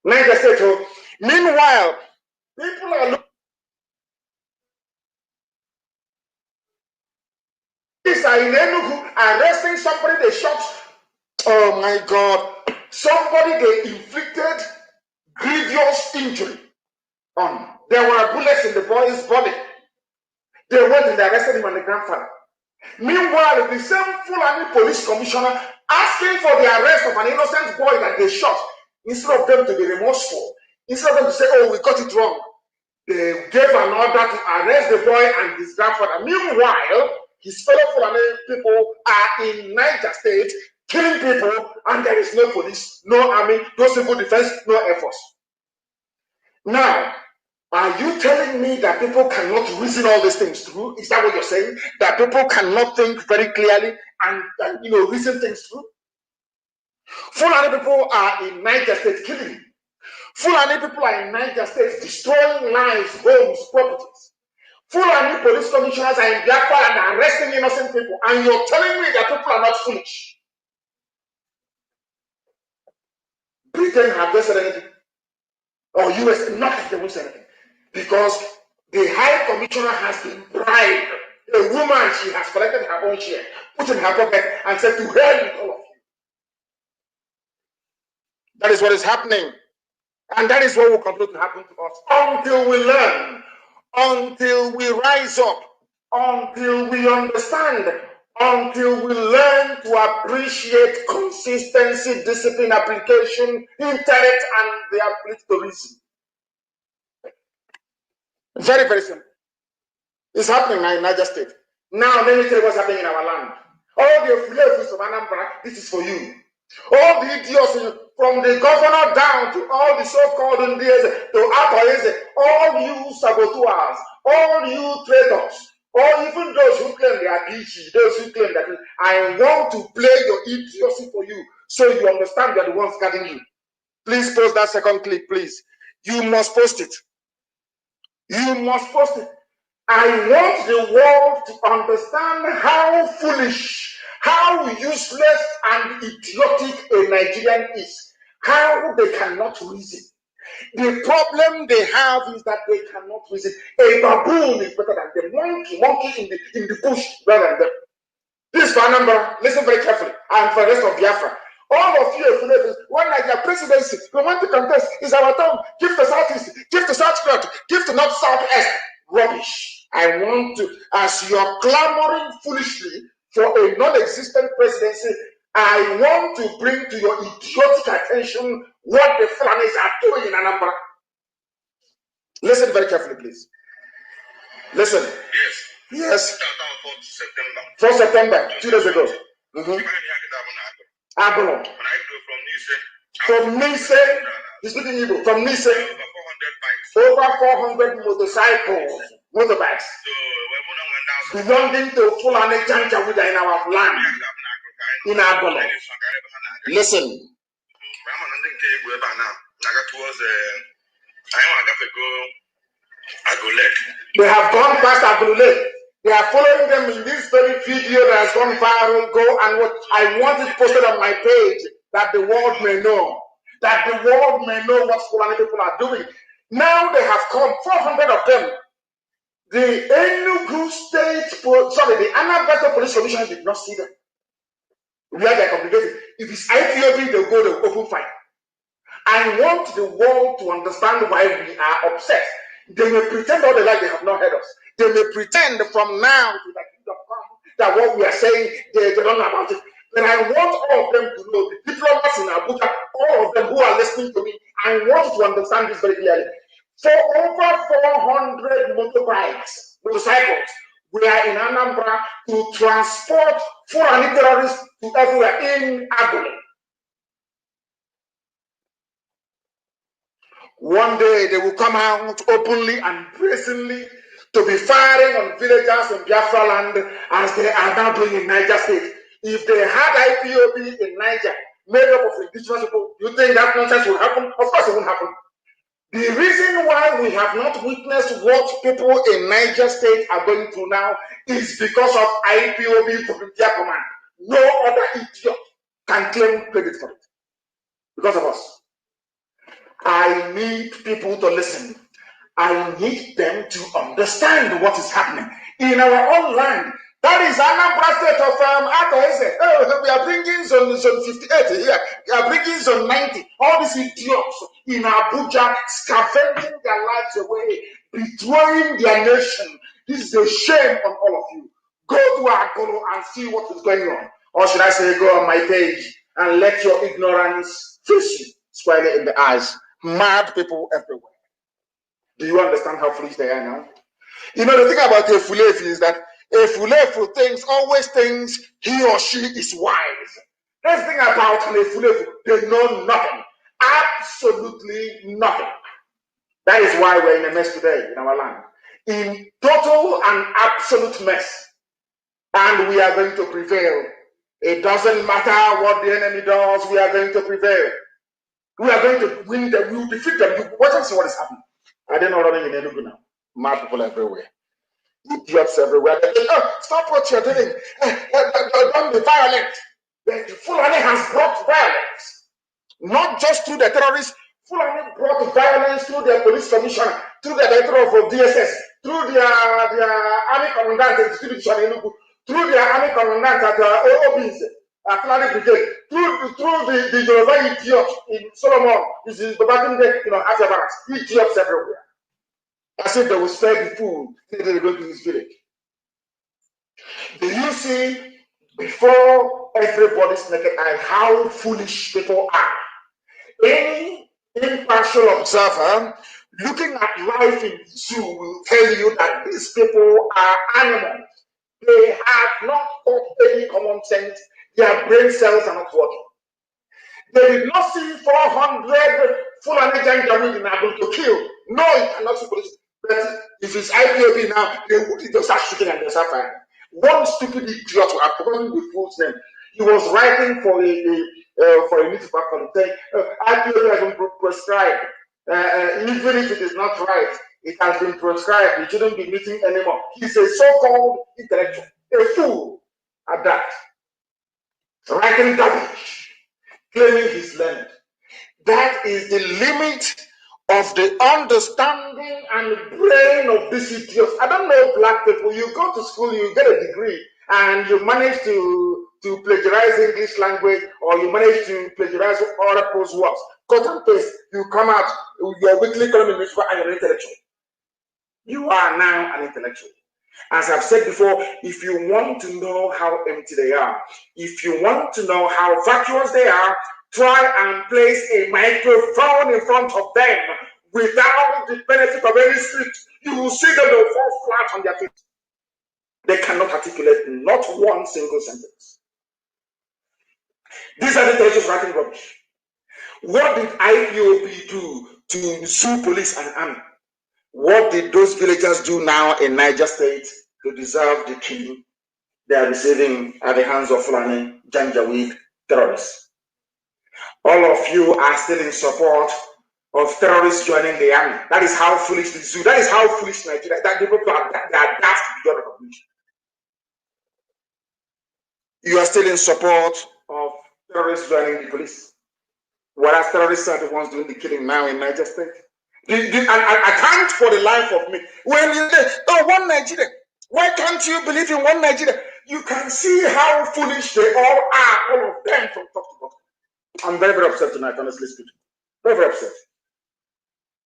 Niger State. Meanwhile, people are looking. These are in Enugu arresting somebody they shot. Oh my God. Somebody they inflicted grievous injury on. There were bullets in the boy's body. They went and they arrested him and the grandfather. Meanwhile, the same Fulani police commissioner asking for the arrest of an innocent boy that they shot, instead of them to be remorseful, instead of them to say, oh, we got it wrong, they gave an order to arrest the boy and his grandfather. Meanwhile, his fellow Fulani people are in Niger State killing people, and there is no police, no army, no civil defense, no air force. Now, are you telling me that people cannot reason all these things through? Is that what you're saying? That people cannot think very clearly and reason things through? Fulani people are in Niger State killing. Fulani people are in Niger State destroying lives, homes, properties. Fulani police commissioners are in Biafra and arresting innocent people. And you're telling me that people are not foolish? Britain have they said anything? Or US, nothing, they won't say anything. Because the High Commissioner has been bribed. A woman, she has collected her own share, put in her pocket, and said, to hell with all of you. That is what is happening. And that is what will continue to happen to us until we learn, until we rise up, until we understand, until we learn to appreciate consistency, discipline, application, intellect, and the ability to reason. Very, very simple. It's happening now in Niger State. Now, let me tell you what's happening in our land. All the affiliates of Anambra, this is for you. All the idiots, from the governor down to all the so-called Ndieze, to Atoeze, all you saboteurs, all you traitors, or even those who claim they are DG, those who claim that I want to play your idiocy for you, so you understand you are the ones guarding you. Please post that second clip, please. You must post it. You must post it. I want the world to understand how foolish, how useless and idiotic a Nigerian is, how they cannot reason. The problem they have is that they cannot reason. A baboon is better than the monkey in the bush better than them. This is for Anambra. Listen very carefully. And for the rest of Biafra. All of you, when Nigeria presidency, we want to contest, is our turn. Give to Southeast, give to South North, give to North Southwest. Rubbish. I want to, as you are clamoring foolishly for a non-existent presidency, I want to bring to your idiotic attention what the Fulanis are doing in Anambra. Listen very carefully, please. Listen. Yes. 4 September, 2 days ago. From Nise, he's speaking Igbo. From Nise. over 400 motorcycles, motorbikes, belonging to Fulani Janjaweed in our land, in Agolo. Listen. They have gone past Agolo. They are following them in this very video that has gone viral. Go and watch. I want it posted on my page that the world may know. That the world may know what Fulani people are doing. Now they have come, 400 of them. The Enugu State, the Anambra Police Commission did not see them. Where they are congregated. If it's IPOB, they'll go to open fire. I want the world to understand why we are upset. They may pretend all the life they have not heard us. They may pretend from now to the kingdom come that what we are saying, they don't know about it. But I want all of them to know, the diplomats in Abuja, all of them who are listening to me, I want you to understand this very clearly. For over 400 motorcycles, we are in Anambra to transport foreign terrorists to everywhere in Agolo. One day they will come out openly and brazenly to be firing on villagers in Biafra land as they are now doing in Niger State. If they had IPOB in Niger, made up of indigenous people, you think that nonsense will happen? Of course it won't happen. The reason why we have not witnessed what people in Niger State are going through now is because of IPOB volunteer command. No other idiot can claim credit for it. Because of us. I need people to listen. I need them to understand what is happening in our own land. That is Anambra State of oh, we are bringing zone 58 here. We are bringing zone 90. All these idiots in Abuja scavenging their lives away, betraying their nation. This is a shame on all of you. Go to Agolo and see what is going on. Or should I say, go on my page and let your ignorance fish you squarely in the eyes. Mad people everywhere. Do you understand how foolish they are now? You know, the thing about a Fulefu is that a Fulefu always thinks he or she is wise. That's the thing about a Fulefu, they know nothing. Absolutely nothing. That is why we're in a mess today in our land. In total and absolute mess. And we are going to prevail. It doesn't matter what the enemy does, we are going to prevail. We are going to win them. We will defeat them. Watch and see what is happening. Are they not running in Enugu now? Mad people everywhere. Idiots everywhere. Oh, stop what you're doing. Don't be violent. The Fulani has brought violence. Not just through the terrorists. Fulani brought violence through their police commissioner, through the director of DSS, through their army commandant at Enugu, through their army commandant at OBs. Athletic Brigade, through the Yoruba idiot in Solomon, this is the back day, After barracks, idiots everywhere. As if they will spare the food, they go to this village. Do you see, before everybody's naked eye, how foolish people are? Any impartial observer looking at life in the zoo will tell you that these people are animals. They have not got any common sense. Their brain cells are not working. They did not see 400 Fulani Janjaweed in Agolo to kill. No, it cannot see police. But if it's IPOB now, they'll start shooting and they'll start firing. One stupid idiot, I've forgotten the fool's name. He was writing for a newspaper saying IPOB has been prescribed. Even if it is not right, it has been prescribed. It shouldn't be meeting anymore. He's a so-called intellectual, a fool at that. Writing garbage, claiming he's learned. That is the limit of the understanding and brain of these idiots. I don't know black people. You go to school, you get a degree, and you manage to plagiarize English language, or you manage to plagiarize other people's works. Cut and paste. You come out, you're weekly column newspaper, and you're an intellectual. You are now an intellectual. As I've said before, if you want to know how empty they are, if you want to know how vacuous they are, try and place a microphone in front of them without the benefit of any script. You will see them, they'll fall flat on their feet. They cannot articulate not one single sentence. These are the intellectuals writing rubbish. What did IPOB do to sue police and army. What did those villagers do now in Niger State to deserve the killing they are receiving at the hands of Fulani Janjaweed terrorists? All of you are still in support of terrorists joining the army. That is how foolish the zoo. That is how foolish Nigeria. That the people are daft beyond recognition. You are still in support of terrorists joining the police, whereas terrorists are the ones doing the killing now in Niger State. I can't for the life of me. When you say, oh, one Nigeria, why can't you believe in one Nigeria? You can see how foolish they all are, all of them from top to bottom. I'm very, very upset tonight, honestly speaking. Very, very upset.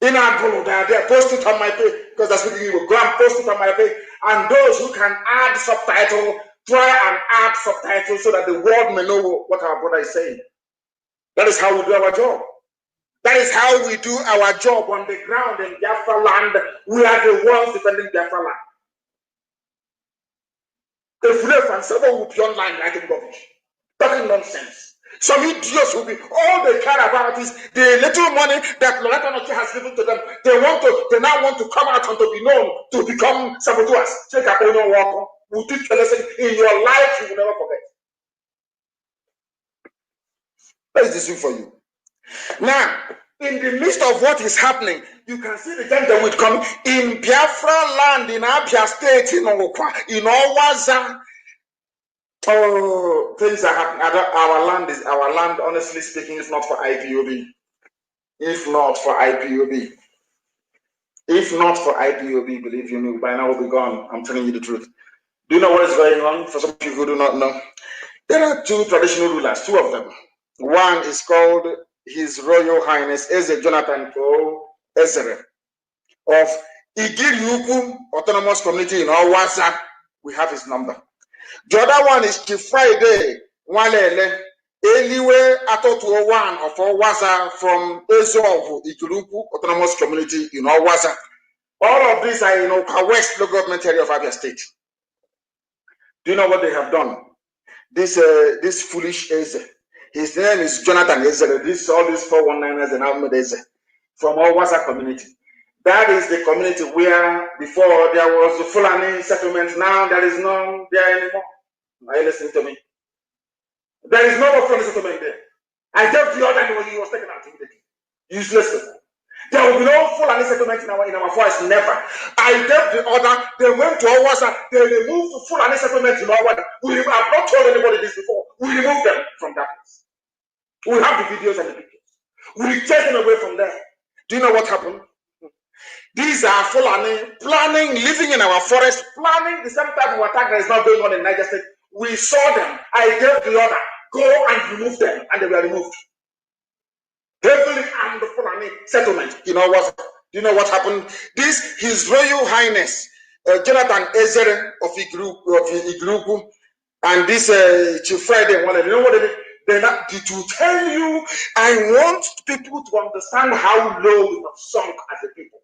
In our group, they are there, post it on my page, because that's what you will go and post it on my page. And those who can add subtitle, try and add subtitles so that the world may know what our brother is saying. That is how we do our job. That is how we do our job on the ground in Biafra land. We are the ones defending Biafra land. If we have someone will be online writing rubbish, talking nonsense. Some idiots will be, all they care about is the little money that Loretta Noche has given to them. They now want to come out and to be known, to become saboteurs. Take a own walk. We'll teach you a lesson in your life you will never forget. That is the thing for you. Now, in the midst of what is happening, you can see the Janjaweed coming in Biafra land, in Abia State, in Okwa, in Owaza. Oh, things are happening. Our land, honestly speaking, is not for IPOB. If not for IPOB. If not for IPOB, believe you me, by now we'll be gone. I'm telling you the truth. Do you know what is going on? For some people who do not know, there are two traditional rulers, two of them. One is called His Royal Highness Eze Jonathan O. Ezere of Igiriukwu Autonomous Community in Owaza. We have his number. The other one is Chief Friday Walele Eliwe Atotuo one of Owaza from Ezovu Igiriukwu Autonomous Community in Owaza. All of these are in Oka West local government area of Abia State. Do you know what they have done? This foolish Eze. His name is Jonathan Ezere. All these 419ers and Ahmed Eze from Owaza community. That is the community where before there was the Fulani settlement. Now there is none there anymore. Are you listening to me? There is no more Fulani settlement there. I gave the order when he was taken out immediately. Useless people. There will be no Fulani settlement in our forest. Never. I gave the order. They went to Owaza. They removed the Fulani settlement in Owaza. We have not told anybody this before. We removed them from that place. We have the videos and the pictures. We take them away from there. Do you know what happened? These are Fulani planning, living in our forest, planning the same type of attack that is now going on in Niger State. We saw them. I gave the order. Go and remove them. And they were removed. Heavily armed the Fulani settlement. You know what? Do you know what happened? This, His Royal Highness, Jonathan Ezere of Igiriukwu, and this Chief Friday, you know what they did? To tell you, I want people to understand how low we have sunk as a people.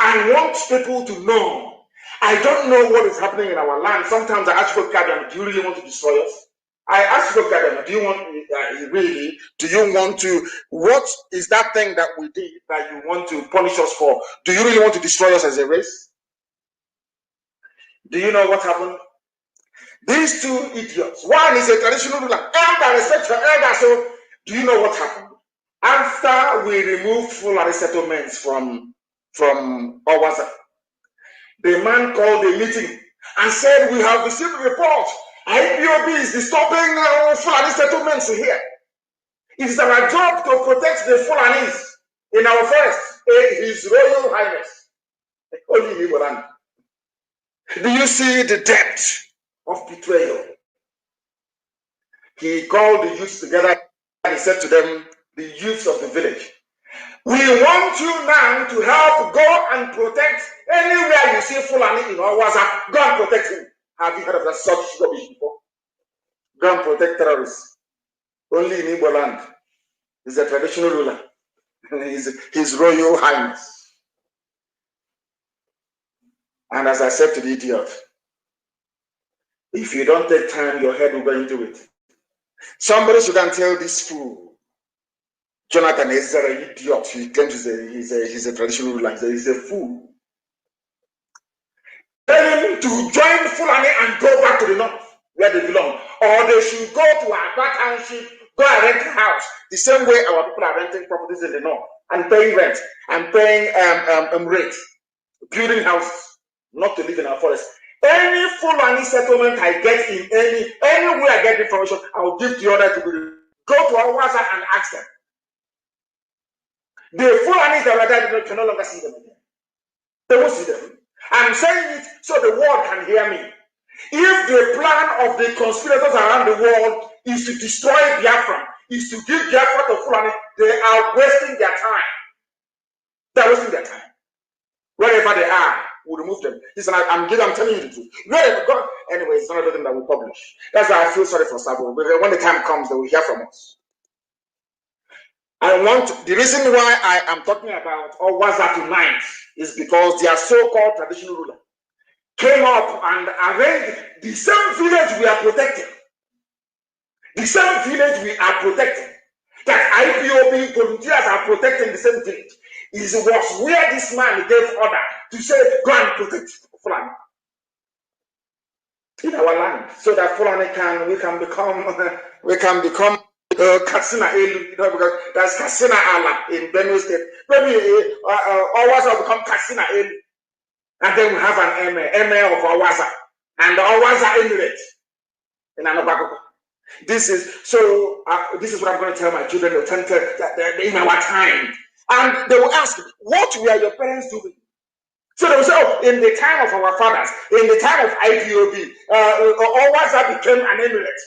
I want people to know. I don't know what is happening in our land. Sometimes I ask for Kadiam, do you really want to destroy us? I ask for Kadiam, do you want to, what is that thing that we did that you want to punish us for? Do you really want to destroy us as a race? Do you know what happened? These two idiots. One is a traditional ruler. Elder, respect your elder. So, do you know what happened? After we removed Fulani settlements from Owaza, the man called a meeting and said, we have received a report. IPOB is disturbing Fulani settlements here. It is our job to protect the Fulanis in our forest. His Royal Highness. Do you see the depth of betrayal? He called the youths together and he said to them, the youths of the village, we want you now to help go and protect anywhere you see Fulani in Owaza. Go and protect him. Have you heard of that such rubbish before? Go and protect terrorists. Only in Igbo land. He's a traditional ruler. His Royal Highness. And as I said to the idiot, if you don't take time, your head will go into it. Somebody should tell this fool, Jonathan is an idiot. He claims he's a traditional ruler. He's a fool. Tell him to join Fulani and go back to the north where they belong. Or they should go to our township, go and rent a house. The same way our people are renting properties in the north and paying rent and paying rent, building houses, not to live in our forest. Any Fulani settlement I get in anywhere I get information, I will give the order to go to Awaza and ask them. The Fulanis that are there can no longer see them again. They won't see them. I'm saying it so the world can hear me. If the plan of the conspirators around the world is to destroy Biafra, is to give Biafra to Fulani, they are wasting their time. They're wasting their time. Wherever they are, we'll remove them. Listen, I'm telling you the truth. Wherever God, anyway, it's not everything that we publish. That's why I feel sorry for Sabo. When the time comes, they will hear from us. The reason why I am talking about Owaza tonight is because their so-called traditional ruler came up and arranged the same village we are protecting. The same village we are protecting. That IPOB volunteers are protecting the same village. Was where this man gave order to say, go and protect Fulani in our land, so that Fulani we can become Katsina Elu, because that's Katsina Ala in Benue State. Maybe Owaza will become Katsina Elu, and then we have an emir of Owaza and the Owaza Emirate in Anabago. This is what I'm going to tell my children in our time. And they will ask, what were your parents doing? So they will say, oh, in the time of our fathers, in the time of IPOB, Owaza became an emirate.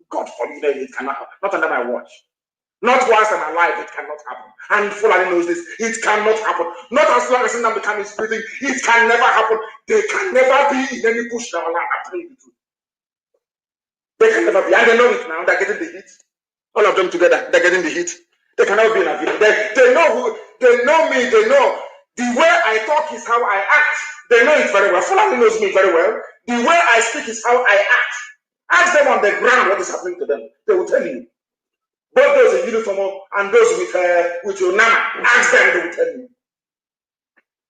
God forbid, it cannot happen. Not under my watch. Not whilst I'm alive, it cannot happen. And Fulani knows this. It cannot happen. Not as long as Nnamdi Kanu is breathing. It can never happen. They can never be in any bush in our land. I'm telling you the truth. They can never be. And they know it now. They're getting the heat. All of them together, they're getting the heat. They cannot be in a village. They know me. They know the way I talk is how I act. They know it very well. Fulani knows me very well. The way I speak is how I act. Ask them on the ground what is happening to them. They will tell you. Both those in uniform and those with your nama. Ask them, they will tell you.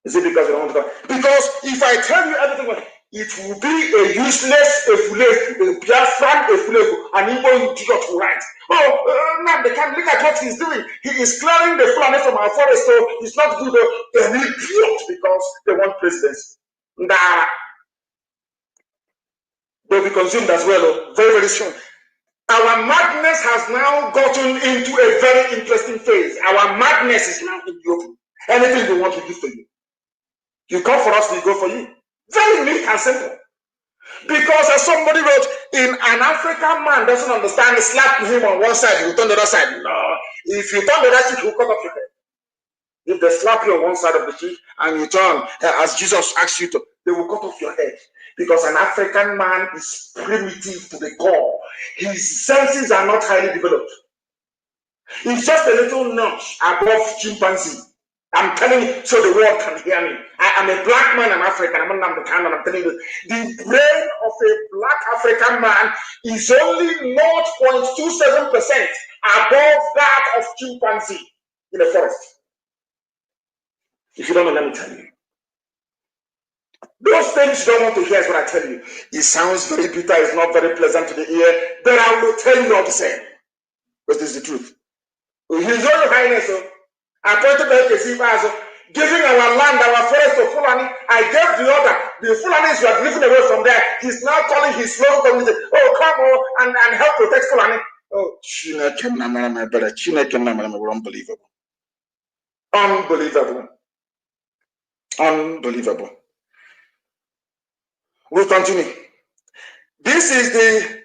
Is it because they don't want to talk? Because if I tell you everything, it will be a useless, a Biafran, an Igbo idiot who writes. Oh, now they can't look at what he's doing. He is clearing the Fulani from our forest, so it's not good. They're an idiot because they want presidency. Nah. They'll be consumed as well, very, very soon. Our madness has now gotten into a very interesting phase. Our madness is now in you. Anything they want to give to you. You come for us, we go for you. Very neat and simple. Because as somebody wrote, in an African man doesn't understand, slap him on one side, you turn the other side. No. If you turn the other cheek, he'll cut off your head. If they slap you on one side of the cheek and you turn, as Jesus asked you to, they will cut off your head. Because an African man is primitive to the core. His senses are not highly developed. He's just a little notch above chimpanzee. I'm telling you so the world can hear me. I'm a black man, I'm African, I'm Nnamdi Kanu, I'm telling you. The brain of a black African man is only 0.27% above that of chimpanzee in the forest. If you don't know, let me tell you. Those things you don't want to hear is what I tell you. It sounds very bitter, it's not very pleasant to the ear, but I will tell you all the same. Because this is the truth. His Royal Highness, appointed by the giving our land, our forest to Fulani, I gave the order. The Fulanis were driven away from there. He's now calling his local community, oh, come on and help protect Fulani. Oh, my brother, unbelievable. Unbelievable. Unbelievable. We'll continue. This is the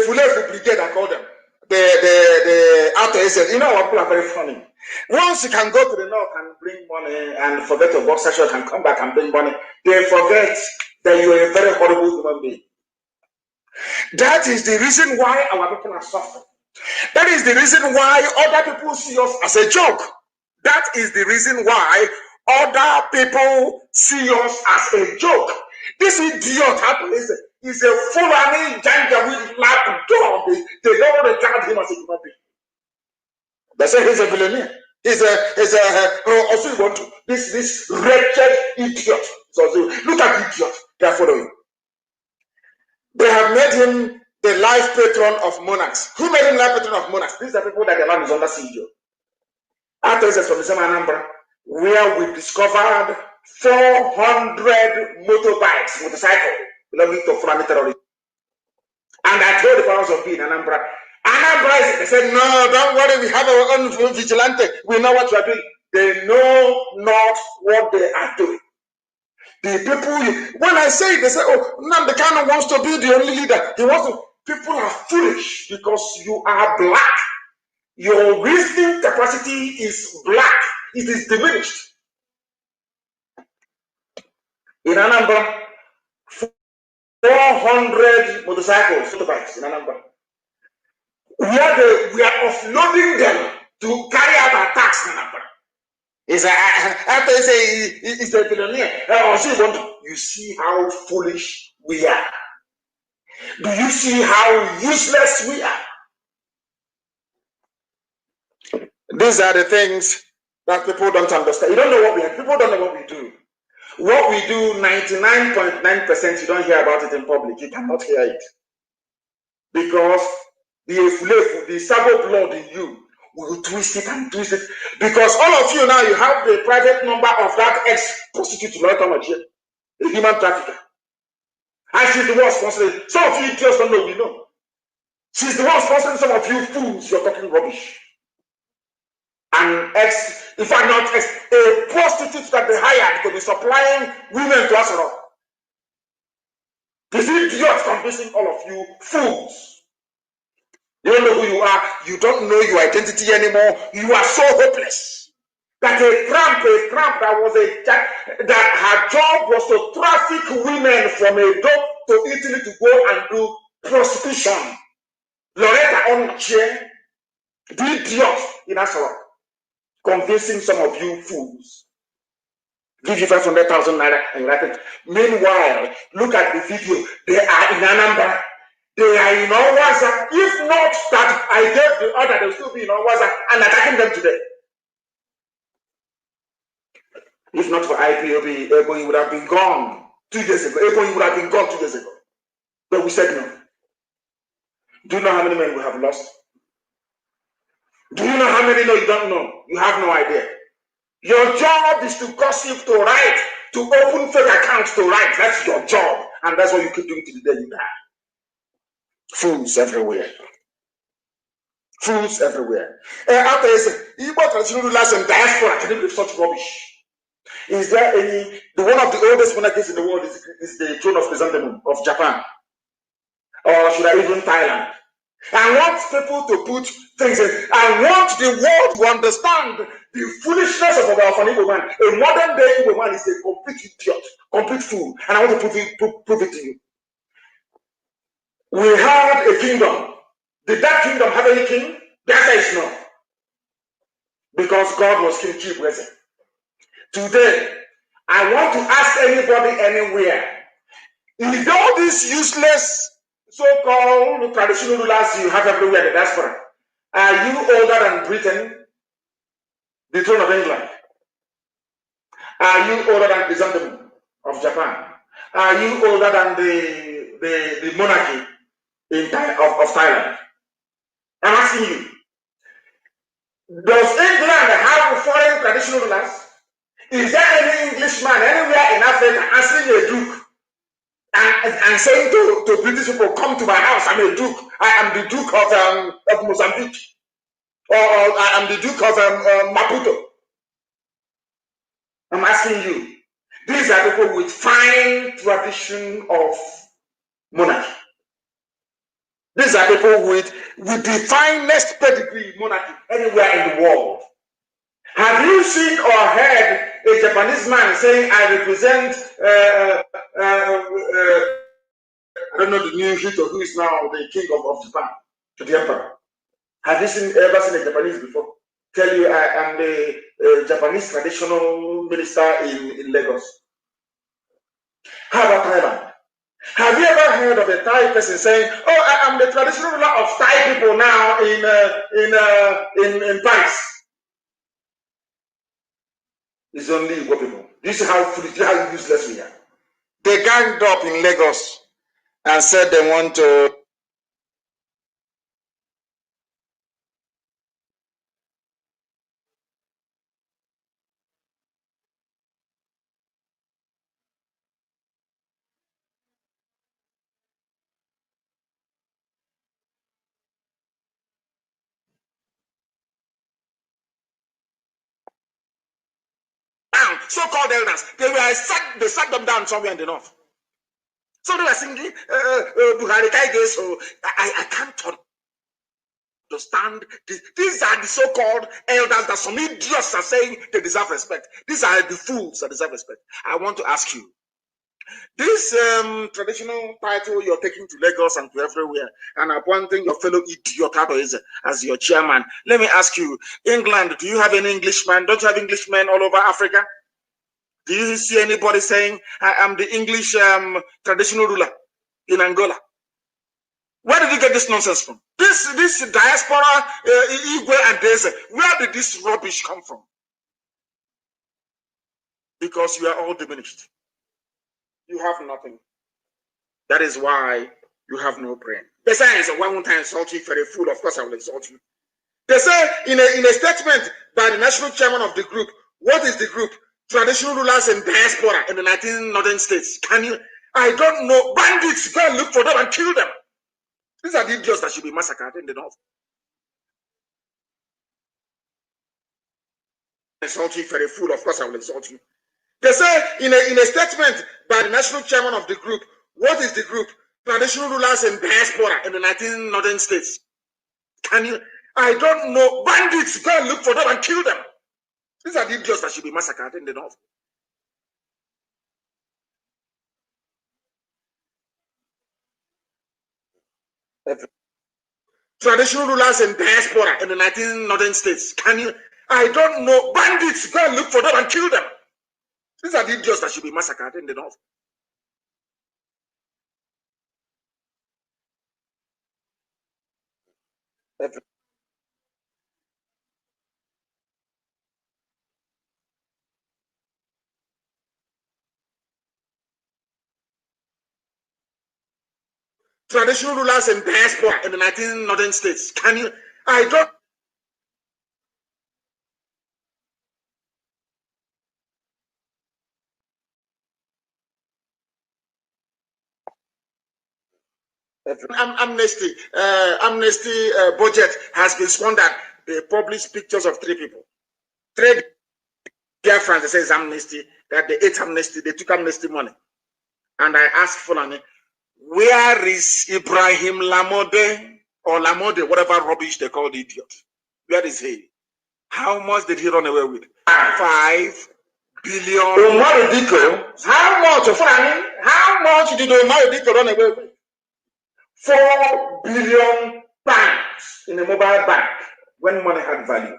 Fulani Brigade, I call them. The outer Israel. You know what, people are very funny. Once you can go to the north and bring money and forget your boxer short and come back and bring money, they forget that you are a very horrible human being. That is the reason why our people are suffering. That is the reason why other people see us as a joke. That is the reason why other people see us as a joke. This idiot is a Fulani Janjaweed lap dog. They don't regard him as a human being. They say he's a billionaire. Also you want to, this wretched idiot. So look at idiot. They are following. They have made him the life patron of monarchs. Who made him life patron of monarchs? These are people that the land is under siege. After this from the same Anambra, where we discovered 400 motorbikes, motorcycles belonging to Fulani terrorists. And I told the powers of being Anambra. Anambra, they said, no, don't worry, we have our own vigilante. We know what we are doing. They know not what they are doing. The people, when I say it, they say, oh, Nnamdi Kanu wants to be the only leader. He wants to. People are foolish because you are black. Your reasoning capacity is black. It is diminished. In Anambra, 400 motorcycles, motorbikes in Anambra. We are offloading them to carry out attacks in Anambra. After they say it's a billionaire, you see how foolish we are. Do you see how useless we are? These are the things that people don't understand. You don't know what we are. People don't know what we do. What we do, 99.9%, you don't hear about it in public. You cannot hear it. Because the Sabo blood in you will twist it and twist it. Because all of you now, you have the private number of that ex-prostitute, a human trafficker. And she's the one sponsoring. Some of you just don't know, we know. She's the one sponsoring some of you fools, you're talking rubbish. And if I'm not a prostitute that they hired to be supplying women to Asoro. This idiot convincing all of you fools. You don't know who you are. You don't know your identity anymore. You are so hopeless. That a tramp that her job was to traffic women from a dock to Italy to go and do prostitution. Loretta on the chair, the idiot in Asoro, convincing some of you fools. Give you 500,000 naira and you write it. Meanwhile, look at the video. They are in Anambra. They are in Owaza. If not that I gave the order, they'll still be in Owaza and attacking them today. If not for IPOB, Ebo, would have been gone 2 days ago. Ebo, would have been gone 2 days ago. But we said no. Do you know how many men we have lost? Do you know how many? No, you don't know. You have no idea. Your job is to gossip, to write, to open fake accounts, to write. That's your job. And that's what you keep doing till the day you die. Fools everywhere. Fools everywhere. After they say, Igbo traditional rulers and diaspora, can you believe such rubbish? Is there any, one of the oldest monarchies in the world is the throne of Chrysanthemum of Japan? Or should I even Thailand? I want people to put things in. I want the world to understand the foolishness of our Igbo man. A modern day Igbo man is a complete idiot, complete fool. And I want to prove it to you. We had a kingdom. Did that kingdom have any king? The answer is no. Because God was King Chief. Today, I want to ask anybody anywhere, is all these useless so-called traditional rulers you have everywhere in the diaspora, are you older than Britain, the throne of England? Are you older than Chrysanthemum of Japan? Are you older than the monarchy of Thailand? I'm asking you. Does England have foreign traditional rulers? Is there any Englishman anywhere in Africa answering a duke and saying to British people, come to my house, I'm a duke. I am the Duke of Mozambique. Or I am the Duke of Maputo. I'm asking you. These are people with fine tradition of monarchy. These are people with the finest pedigree monarchy anywhere in the world. Have you seen or heard a Japanese man saying, I represent, I don't know the new hero who is now the king of Japan, to the emperor? Have you ever seen a Japanese before tell you, I am the Japanese traditional minister in Lagos? How about Thailand? Have you ever heard of a Thai person saying, "Oh, I am the traditional ruler of Thai people now in Paris"? It's only Igbo people. This is how foolish, how useless we are. They ganged up in Lagos and said they want to. So-called elders, they sat them down somewhere in the north. So they were singing Buhari Kaige. So I can't understand. These are the so-called elders that some idiots are saying they deserve respect. These are the fools that deserve respect. I want to ask you, this traditional title you're taking to Lagos and to everywhere, and appointing your fellow idiot as your chairman. Let me ask you, England, do you have any Englishmen? Don't you have Englishmen all over Africa? Do you see anybody saying, I am the English traditional ruler in Angola? Where did you get this nonsense from? This diaspora, Igwe and Deze, where did this rubbish come from? Because you are all diminished. You have nothing. That is why you have no brain. Besides, why won't I insult you if you're a fool? Of course I will insult you. They say in a statement by the national chairman of the group, what is the group? Traditional rulers and diaspora in the 19 northern states. Can you? I don't know. Bandits, go and look for them and kill them. These are the idiots that should be massacred in the north. Insult you if you're a fool. Of course I will insult you. They say in a statement by the national chairman of the group, what is the group? Traditional rulers and diaspora in the 19 northern states. Can you? I don't know. Bandits, go and look for them and kill them. These are the idiots that should be massacred in the north. Traditional rulers and diaspora in the 19 northern states. Can you? I don't know. Bandits, go and look for them and kill them. These are the idiots that should be massacred in the north. Traditional rulers and diaspora in the 19 northern states. Can you? I don't. Amnesty budget has been squandered. They published pictures of 3 people. 3 Biafrans, they say it's amnesty, that they ate amnesty, they took amnesty money. And I asked Fulani, where is Ibrahim Lamode or Lamode, whatever rubbish they call the idiot? Where is he? How much did he run away with? 5 billion. Omar Diko, how much, Fulani? How much did Omar Diko run away with? 4 billion pounds in a mobile bank when money had value.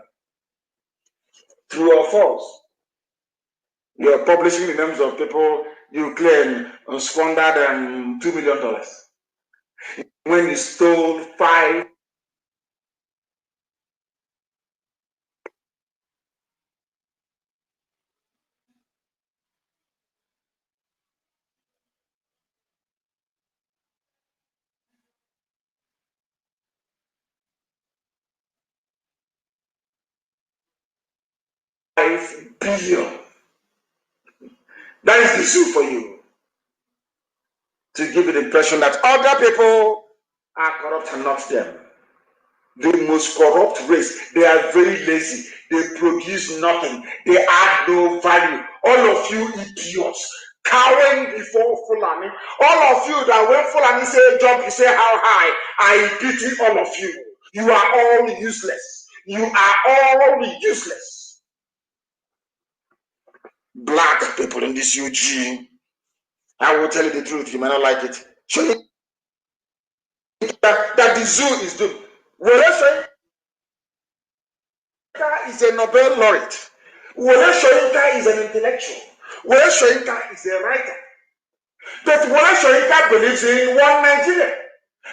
True or false? You are publishing the names of people you claim squandered $2 million when you stole 5. $5 billion. That is the zoo for you. To give you the impression that other people are corrupt and not them. The most corrupt race. They are very lazy. They produce nothing. They add no value. All of you idiots, cowering before Fulani. All of you that when Fulani say jump, you say how high. I pity all of you. You are all useless. You are all useless. Black people in this UG. I will tell you the truth. You may not like it. Show you that the zoo is doomed. Whereas is a Nobel laureate. Wole Soyinka is an intellectual. Wole Soyinka is a writer. But Wole Soyinka believes in one Nigeria.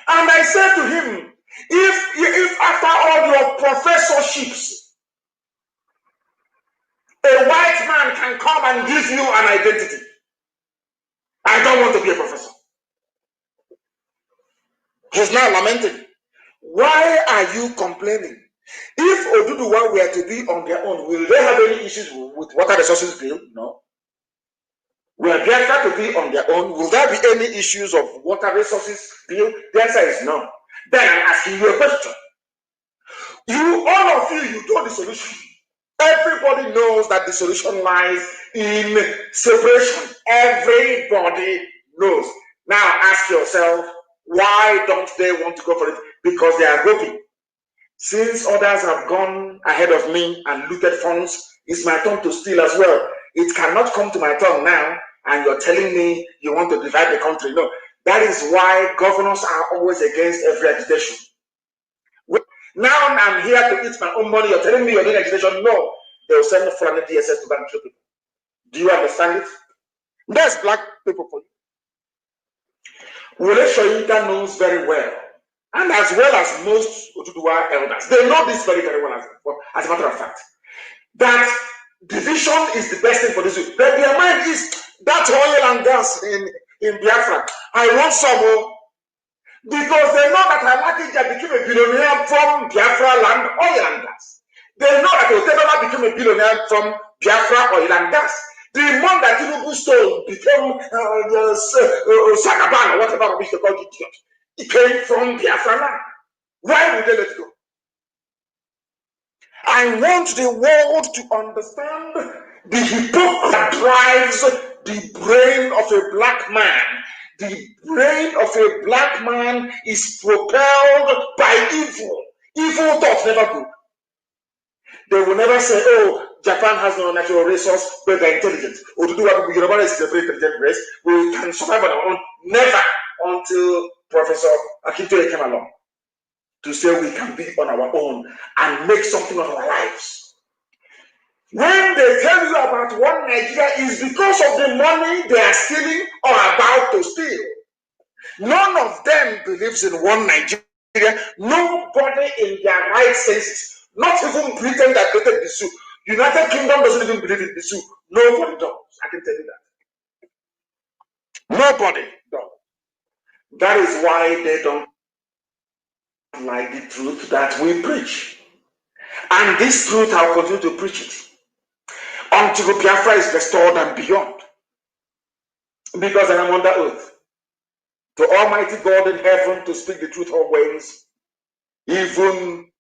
And I said to him, if after all your professorships, a white man can come and give you an identity, I don't want to be a professor. He's now lamenting. Why are you complaining? If Oduduwa were to be on their own, will they have any issues with water resources bill? No. Were Biafra to be on their own, will there be any issues of water resources bill? The answer is no. Then I'm asking you a question. All of you know the solution. Everybody knows that the solution lies in separation. Everybody knows. Now ask yourself, why don't they want to go for it? Because they are hoping. Since others have gone ahead of me and looted funds, it's my turn to steal as well. It cannot come to my tongue now, and you're telling me you want to divide the country. No, that is why governors are always against every agitation. Now I'm here to eat my own money. You're telling me you're doing agitation? No, they'll send the Fulani DSS to bank people. Do you understand it? That's black people for you. Wole Soyinka knows very well, and as well as most Oduduwa elders, they know this very, very well, as a matter of fact, that division is the best thing for this. But their mind is that oil and gas in Biafra. I want some more. Because they know that Alakija became a billionaire from Biafra land, oil and gas. They know that Otedola became a billionaire from Biafra oil and gas. The money that Tinubu stole became Sagaban or whatever we should call it. It came from Biafra land. Why would they let it go? I want the world to understand the hypocrisy that drives the brain of a black man. The brain of a black man is propelled by evil. Evil thoughts never go. They will never say, oh, Japan has no natural resource, but they're intelligent. Oduduwa Yoruba is a very intelligent race. We can survive on our own. Never until Professor Akintoye came along to say we can be on our own and make something of our lives. When they tell you about one Nigeria, is because of the money they are stealing or about to steal. None of them believes in one Nigeria. Nobody in their right senses, not even Britain that created the zoo. United Kingdom doesn't even believe in the zoo. Nobody does. I can tell you that. Nobody does. That is why they don't like the truth that we preach. And this truth, I'll continue to preach it until Biafra is restored and beyond. Because I am under oath to Almighty God in heaven to speak the truth always, even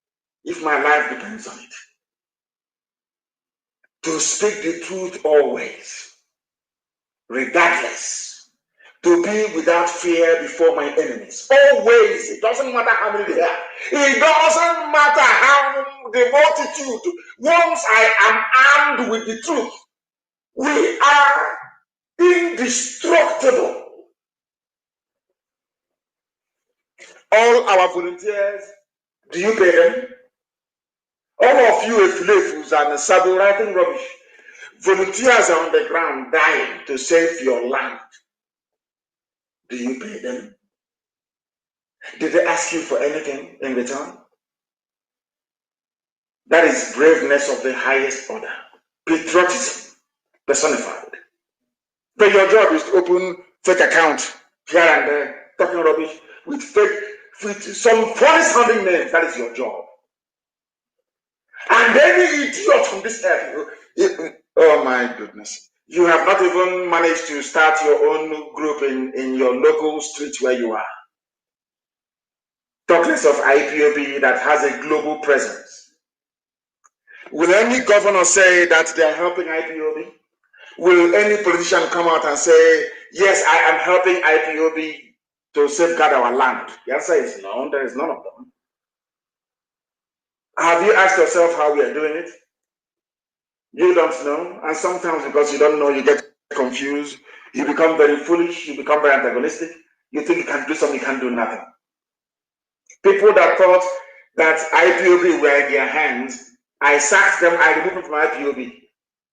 if my life depends on it. To speak the truth always, regardless. To be without fear before my enemies. Always. It doesn't matter how many they are. It doesn't matter how the multitude. Once I am armed with the truth, we are indestructible. All our volunteers, do you pay them? All of you Efulefus and Sabo writing rubbish. Volunteers are on the ground dying to save your land. Do you pay them? Did they ask you for anything in return? That is braveness of the highest order. Patriotism personified. But your job is to open fake account here and there, talking rubbish with some funny sounding names. That is your job. And any idiot from this earth, oh my goodness. You have not even managed to start your own group in your local street where you are. Talk less of IPOB that has a global presence. Will any governor say that they are helping IPOB? Will any politician come out and say, yes, I am helping IPOB to safeguard our land? The answer is no, there is none of them. Have you asked yourself how we are doing it? You don't know, and sometimes because you don't know, you get confused, you become very foolish, you become very antagonistic, you think you can do something, you can't do nothing. People that thought that IPOB were in their hands, I sacked them, I removed them from IPOB.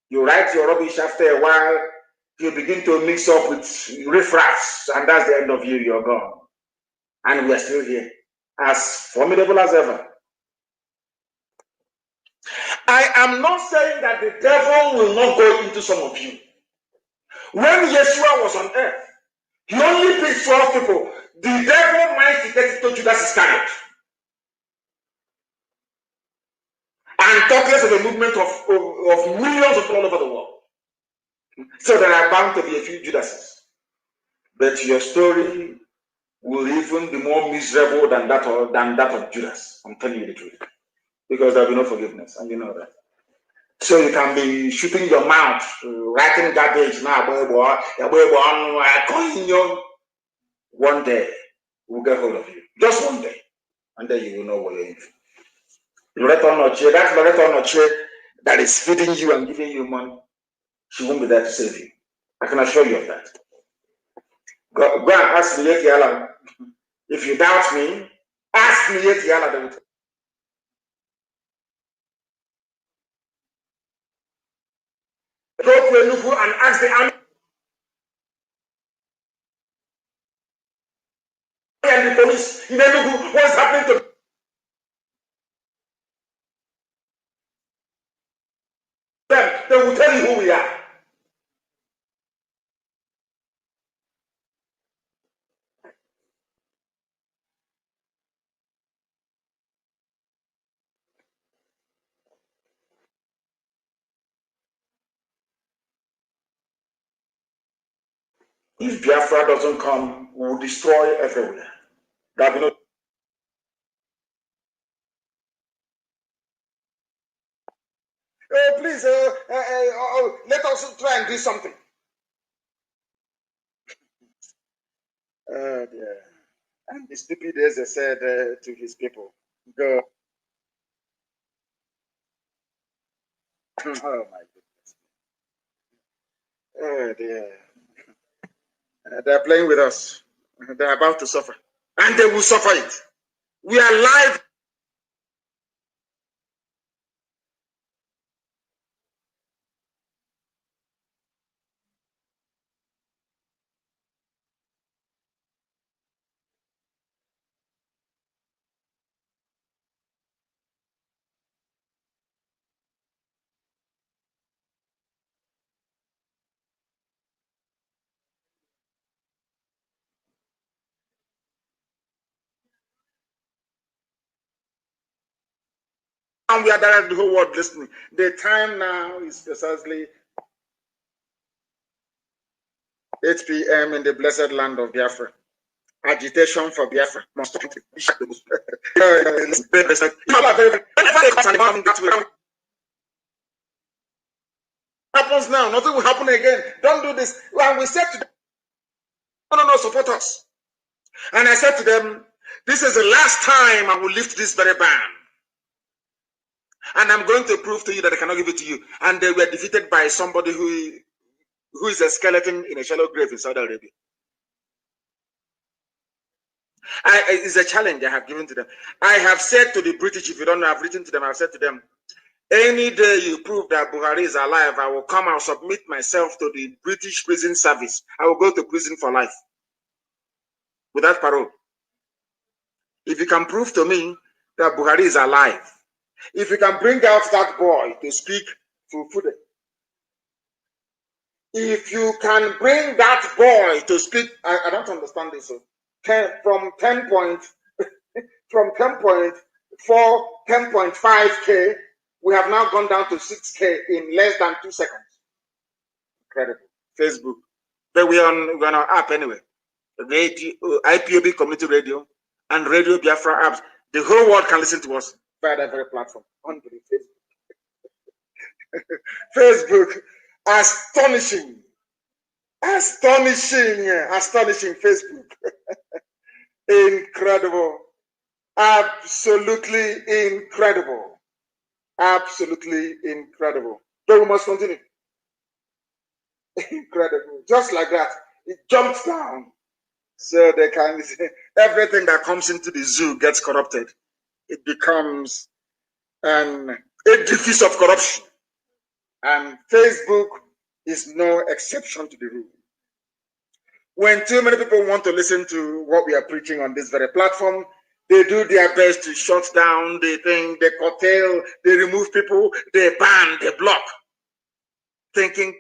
You write your rubbish after a while, You begin to mix up with riffraffs, and that's the end of you. You're gone. And we're still here, as formidable as ever. I am not saying that the devil will not go into some of you. When Yeshua was on earth, he only picked 12 people. The devil might take it to Judas Iscariot. And talk less of a movement of millions of people all over the world. So there are bound to be a few Judases. But your story will even be more miserable than that of Judas. I'm telling you the truth. Because there will be no forgiveness, and you know that. So you can be shooting your mouth, writing garbage now. One day we'll get hold of you. Just one day. And then you will know what you're in. That's Loretta Noche that is feeding you and giving you money. She won't be there to save you. I can assure you of that. Go and ask me, if you doubt me, ask me, go to Enugu and ask the army and the police in Enugu what's happening to them. They will tell you who we are. If Biafra doesn't come, we will destroy everywhere. That will not. Please, let us try and do something. Dear. And the stupid Eze said to his people, go. Oh my goodness. Oh dear. They're playing with us. They're about to suffer. And they will suffer it. We are live. And we are there, the whole world listening. The time now is precisely 8 p.m. in the blessed land of Biafra. Agitation for Biafra must stop. Happens now, nothing will happen again. Don't do this. Well, we said to them, no, support us. And I said to them, this is the last time I will lift this very ban. And I'm going to prove to you that I cannot give it to you. And they were defeated by somebody who is a skeleton in a shallow grave in Saudi Arabia. It's a challenge I have given to them. I have said to the British, if you don't know, I've written to them, I've said to them, any day you prove that Buhari is alive, I will come and submit myself to the British prison service. I will go to prison for life. Without parole. If you can prove to me that Buhari is alive, if you can bring out that boy to speak to Fude, if you can bring that boy to speak, I don't understand this. So from 10.5K, we have now gone down to 6K in less than 2 seconds. Incredible. Facebook. But we're on our app anyway. Radio, IPOB Community Radio and Radio Biafra apps. The whole world can listen to us via that very platform. On Facebook. Facebook. Astonishing. Astonishing Facebook. Incredible. Absolutely incredible. Absolutely incredible. But we must continue. Incredible. Just like that. It jumps down. So they can, everything that comes into the zoo gets corrupted. It becomes an edifice of corruption. And Facebook is no exception to the rule. When too many people want to listen to what we are preaching on this very platform, they do their best to shut down the thing, they curtail, they remove people, they ban, they block, thinking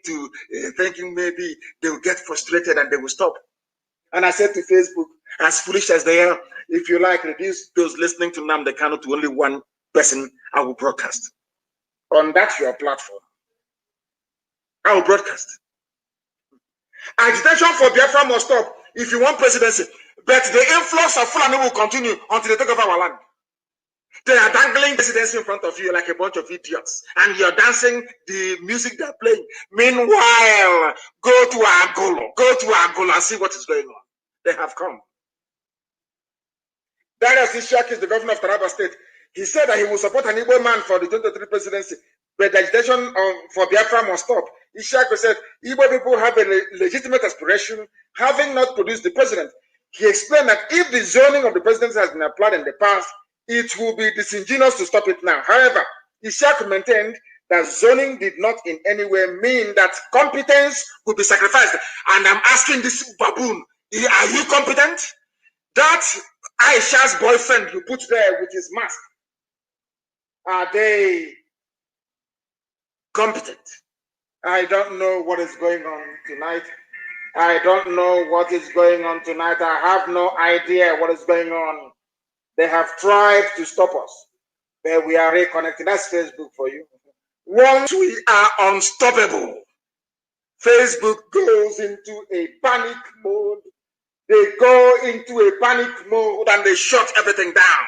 maybe they will get frustrated and they will stop. And I said to Facebook, as foolish as they are, if you like, reduce those listening to Nnamdi Kanu to only one person, I will broadcast. On that your platform, I will broadcast. Agitation for Biafra must stop if you want presidency. But the influx of Fulani will continue until they take over our land. They are dangling presidency in front of you like a bunch of idiots. And you're dancing the music they're playing. Meanwhile, go to Angola and see what is going on. They have come. Darius Ishak is the governor of Taraba State. He said that he will support an Igbo man for the 2023 presidency, but the agitation for Biafra must stop. Ishak said Igbo people have a legitimate aspiration, having not produced the president. He explained that if the zoning of the presidency has been applied in the past, it will be disingenuous to stop it now. However, Ishak maintained that zoning did not in any way mean that competence would be sacrificed. And I'm asking this baboon, are you competent? That Aisha's boyfriend you put there with his mask, are they competent? I don't know what is going on tonight. I don't know what is going on tonight. I have no idea what is going on. They have tried to stop us, but we are reconnecting. That's Facebook for you. Once we are unstoppable, Facebook goes into a panic mode. They go into a panic mode and they shut everything down.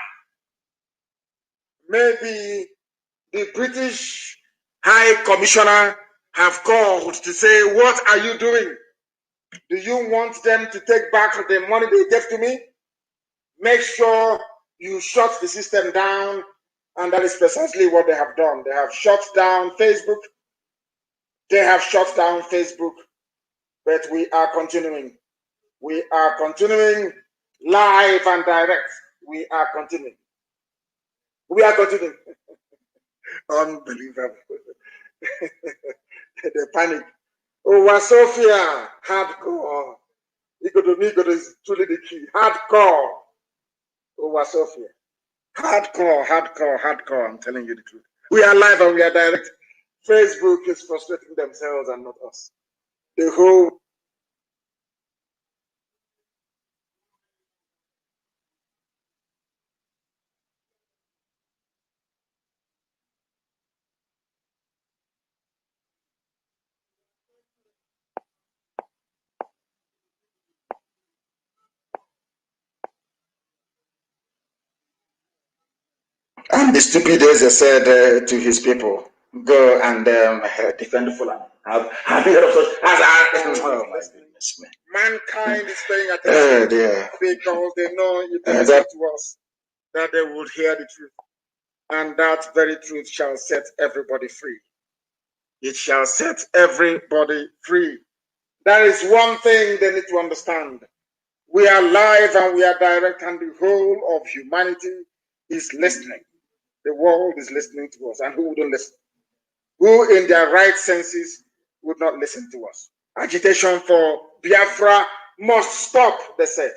Maybe the British High Commissioner have called to say, what are you doing? Do you want them to take back the money they gave to me? Make sure you shut the system down. And that is precisely what they have done. They have shut down Facebook. They have shut down Facebook. But we are continuing. We are continuing live and direct. We are continuing. We are continuing. Unbelievable. The panic. Oh, Sophia, hardcore. Igodo is truly the key. Hardcore. Oh, Sophia. Hardcore. I'm telling you the truth. We are live and we are direct. Facebook is frustrating themselves and not us. The whole and the stupid days said to his people, go and defend Fulani. Have you heard of such? Oh my goodness, man. Mankind is paying attention because they know if they listen to us, that they would hear the truth. And that very truth shall set everybody free. It shall set everybody free. That is one thing they need to understand. We are live and we are direct, and the whole of humanity is listening. The world is listening to us, and who wouldn't listen? Who in their right senses would not listen to us? Agitation for Biafra must stop, they said.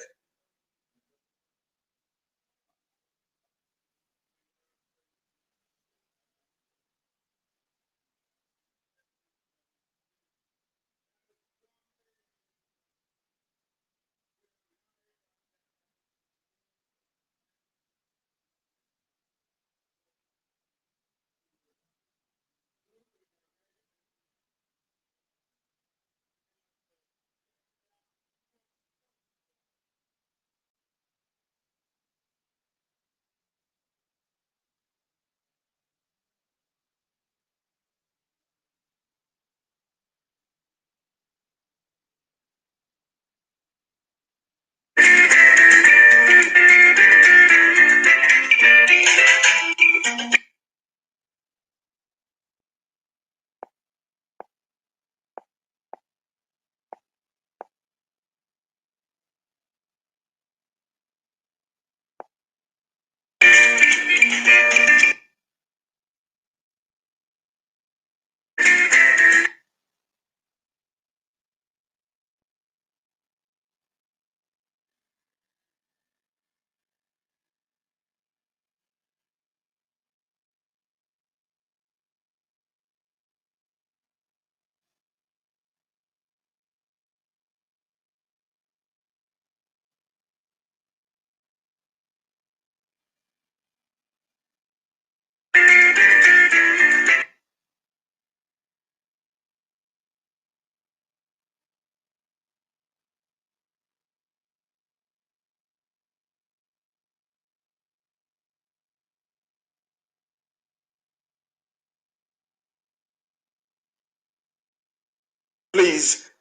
please.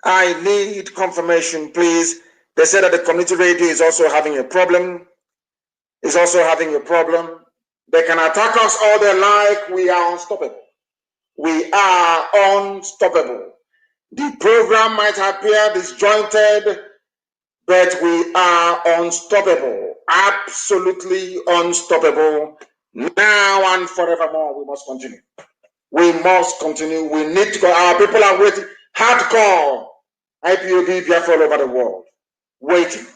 I need confirmation, please. They said that the community radio is also having a problem. They can attack us all they like. We are unstoppable. We are unstoppable. The program might appear disjointed, but we are unstoppable. Absolutely unstoppable. Now and forevermore, we must continue. We must continue. We need to go. Our people are waiting. Hardcore Ipob Biafra all over the world. Waiting.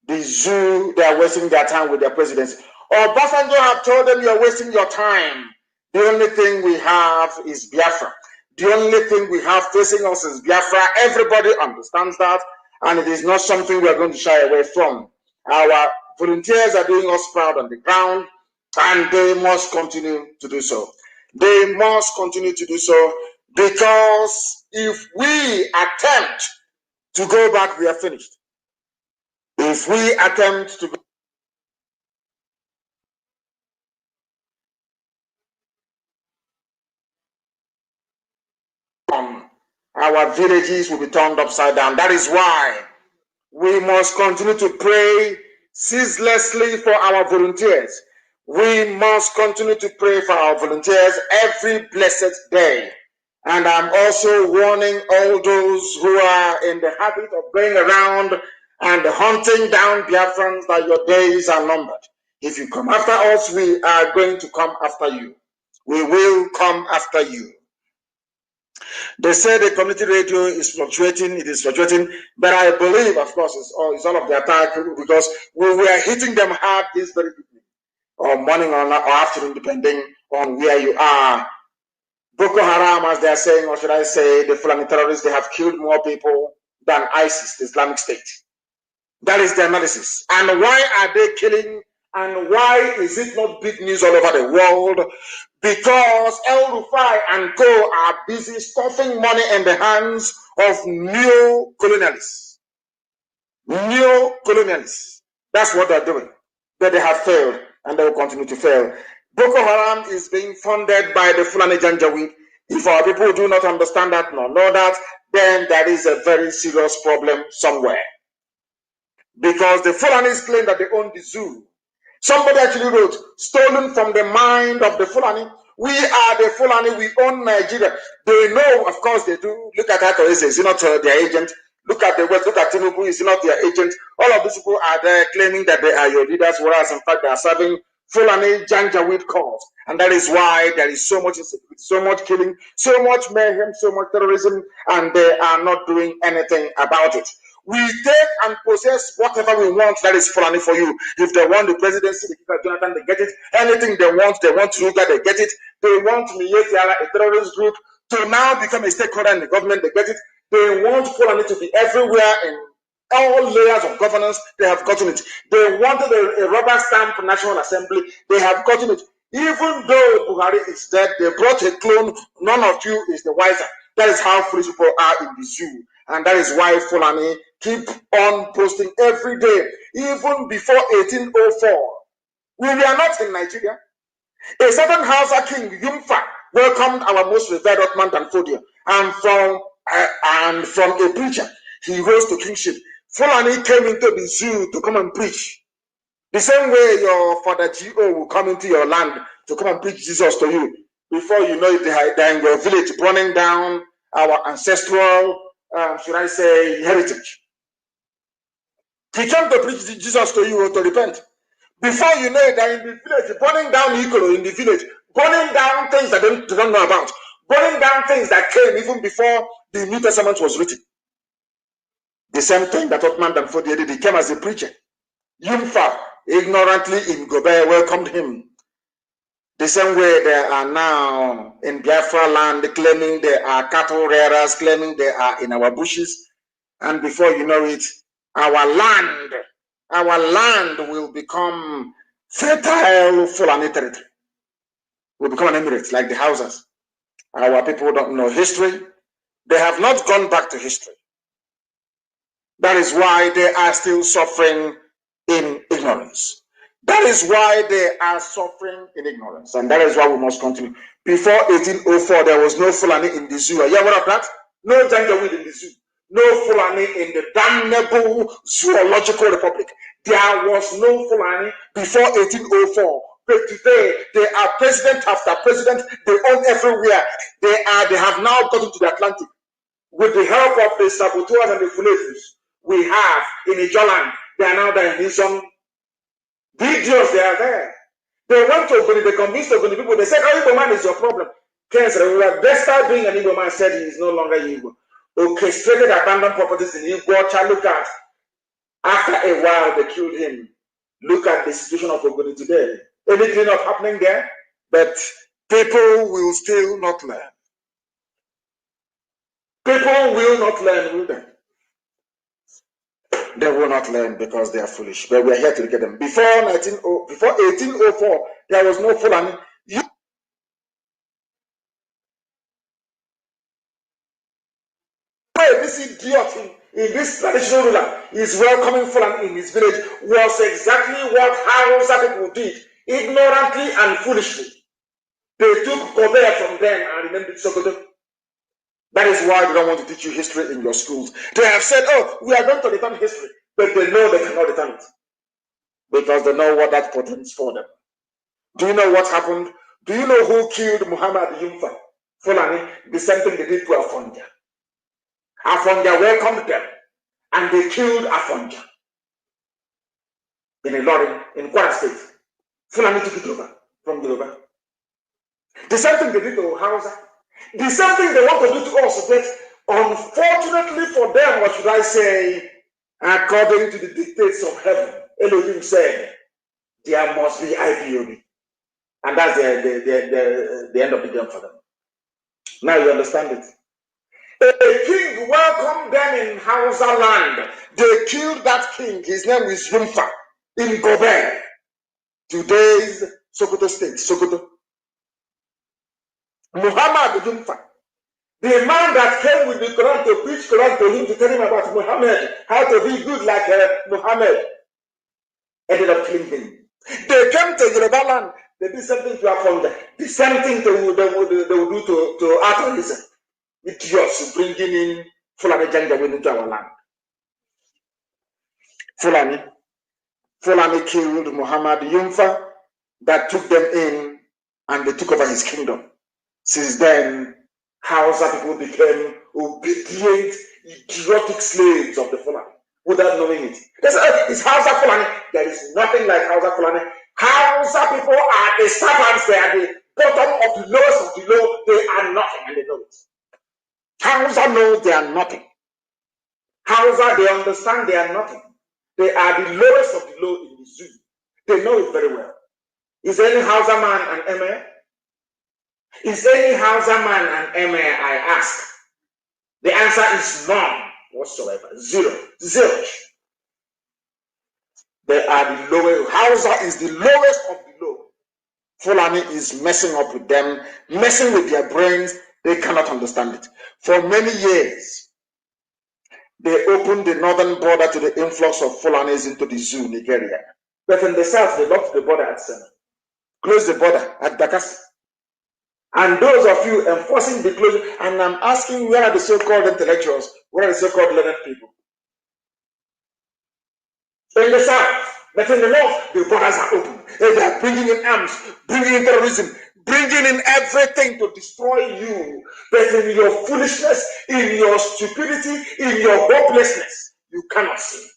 The zoo, they are wasting their time with their presidency. Obasanjo have told them, you're wasting your time. The only thing we have is Biafra. The only thing we have facing us is Biafra. Everybody understands that, and it is not something we are going to shy away from. Our volunteers are doing us proud on the ground, and they must continue to do so. They must continue to do so, because if we attempt to go back, we are finished. If we attempt to go on, our villages will be turned upside down. That is why we must continue to pray ceaselessly for our volunteers. We must continue to pray for our volunteers every blessed day. And I'm also warning all those who are in the habit of going around and hunting down Biafrans that your days are numbered. If you come after us, we are going to come after you. We will come after you. They say the community radio is fluctuating, it is fluctuating, but I believe, of course, it's all of the attack, because we are hitting them hard this very evening, or morning or afternoon, depending on where you are. Boko Haram, as they are saying, or should I say, the Fulani terrorists, they have killed more people than ISIS, the Islamic State. That is the analysis. And why are they killing? And why is it not big news all over the world? Because El Rufai and co are busy stuffing money in the hands of neo-colonialists. Neo-colonialists. That's what they're doing. But they have failed, and they will continue to fail. Boko Haram is being funded by the Fulani Janjaweed. If our people do not understand that, nor know that, then there is a very serious problem somewhere. Because the Fulanis claim that they own the zoo. Somebody actually wrote, stolen from the mind of the Fulani. We are the Fulani, we own Nigeria. They know, of course they do. Look at Akoese, is not their agent. Look at the West, look at Tinubu, is not their agent. All of these people are there claiming that they are your leaders, whereas in fact they are serving Fulani Janjaweed cause. And that is why there is so much insecurity, so much killing, so much mayhem, so much terrorism, and they are not doing anything about it. We take and possess whatever we want that is Fulani for you. If they want the presidency, they give Jonathan, they get it. Anything they want Ruga, they get it. They want Miyetiala, a terrorist group, to now become a stakeholder in the government, they get it. They want Fulani to be everywhere in all layers of governance, they have gotten it. They wanted a rubber stamp National Assembly, they have gotten it. Even though Buhari is dead, they brought a clone, none of you is the wiser. That is how foolish people are in the zoo. And that is why Fulani keep on posting every day, even before 1804. We were not in Nigeria. A certain Hausa king, Yumfa, welcomed our most revered Ottoman Danfodio. And from a preacher, he rose to kingship. Fulani came into the zoo to come and preach. The same way your father G.O. will come into your land to come and preach Jesus to you. Before you know it, they are in your village burning down our ancestral, should I say, heritage. He came to preach Jesus to you or to repent. Before you know it, they're in the village, burning down Ikolo in the village, burning down things that they don't know about, burning down things that came even before the New Testament was written. The same thing that Ottoman Danfodio did, he came as a preacher. Yumfa, ignorantly in Gobe, welcomed him. The same way they are now in Biafra land, claiming they are cattle rearers, claiming they are in our bushes. And before you know it, our land will become fertile Fulani territory. Will become an emirate like the Hausas. Our people don't know history. They have not gone back to history. That is why they are still suffering in ignorance. That is why they are suffering in ignorance. And that is why we must continue. Before 1804, there was no Fulani in the zoo. Are you aware of that? no Janjaweed in the zoo, no Fulani in the damnable zoological republic. There was no Fulani before 1804. But today, they are president after president. They own everywhere. They have now gotten to the Atlantic. With the help of the saboteurs and the Fuletus we have in Ijoland, they are now there in some videos. They are there. They went to Ogoni, they convinced Ogoni people. They said, "Oh, Igbo man is your problem." Ken said, "Well, despite being an Igbo man, said he is no longer Igbo. Orchestrated abandoned properties in Igbo. Look at. After a while, they killed him. Look at the situation of Ogoni today. Anything not happening there, but people will still not learn. People will not learn, will they? They will not learn because they are foolish. But we are here to get them. Before 1804, there was no Fulani. This idiot in this traditional ruler is welcoming Fulani in his village was exactly what Hausa people did, ignorantly and foolishly. They took Kobe from them and renamed it Sokoto. That is why they don't want to teach you history in your schools. They have said, "Oh, we are going to return history," but they know they cannot return it because they know what that portends for them. Do you know what happened? Do you know who killed Muhammad Yumfa Fulani? The same thing they did to Afonja. Afonja welcomed them, and they killed Afonja in a lorry in Kwara State. Fulani took it over from Yoruba. The same thing they did to Hausa. The same thing they want to do to us, but unfortunately for them, what should I say, according to the dictates of heaven, Elohim said, there must be IPOB. And that's the end of the game for them. Now you understand it. A king welcomed them in Hausa land. They killed that king. His name is Yumfa in Gobe, today's Sokoto State, Sokoto. Muhammad Yumfa, the man that came with the Quran to preach Quran to him, to tell him about Muhammad, how to be good like Muhammad, ended up killing him. They came to Yoruba land, they did something to Afonja, the same thing they would do to Atheism. Idiots bringing in Fulani Janjaweed into our land. Fulani killed Muhammad Yumfa, that took them in, and they took over his kingdom. Since then, Hausa people became obedient, idiotic slaves of the Fulani without knowing it. They say, "It's Hausa Fulani." There is nothing like Hausa Fulani. Hausa people are the servants. They are the bottom of the lowest of the low. They are nothing, and they know it. Hausa knows they are nothing. Hausa, they understand they are nothing. They are the lowest of the low in the zoo. They know it very well. Is any Hausa man an emir? Is any Hausa man an emir, I ask? The answer is none whatsoever. Zero. They are the lowest. Hausa is the lowest of the low. Fulani is messing up with them, messing with their brains. They cannot understand it. For many years, they opened the northern border to the influx of Fulanis into the zoo, Nigeria. But in the south, they locked the border at Sena, closed the border at Dakar. And those of you enforcing the closure, and I'm asking, where are the so-called intellectuals? Where are the so-called learned people? In the south, but in the north, the borders are open. They are bringing in arms, bringing in terrorism, bringing in everything to destroy you. But in your foolishness, in your stupidity, in your hopelessness, you cannot see.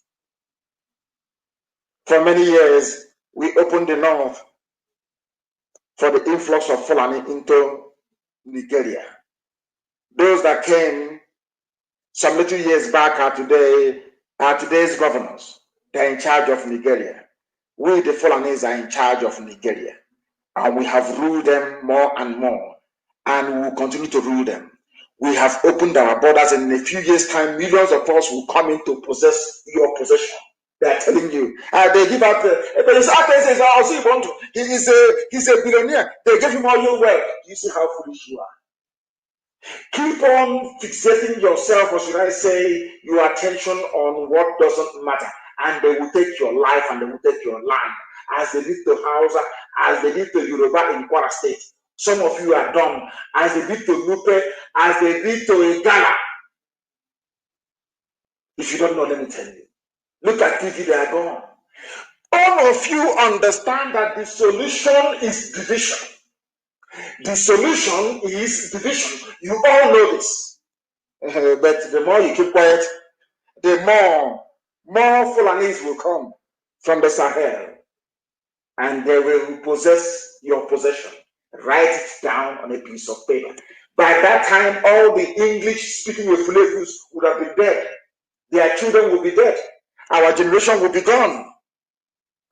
For many years, we opened the north for the influx of Fulani into Nigeria. Those that came some little years back are today's governors. They're in charge of Nigeria. We, the Fulanis, are in charge of Nigeria. And we have ruled them more and more. And we will continue to rule them. We have opened our borders, and in a few years' time, millions of us will come in to possess your possession. They are telling you. They give out but his actor says, "I'll see Bonto. He's a billionaire. They give him all your wealth." You see how foolish you are. Keep on fixating yourself, or should I say, your attention on what doesn't matter. And they will take your life and they will take your land. As they did to Hausa, as they did to Yoruba in Kwara State. Some of you are dumb. As they did to Nupe, as they did to Igala. If you don't know, let me tell you. Look at TV, they are gone. All of you understand that the solution is division. The solution is division. You all know this. But the more you keep quiet, the more Fulanis will come from the Sahel, and they will possess your possession. Write it down on a piece of paper. By that time, all the English-speaking Fulafus would have been dead. Their children will be dead. Our generation will be gone.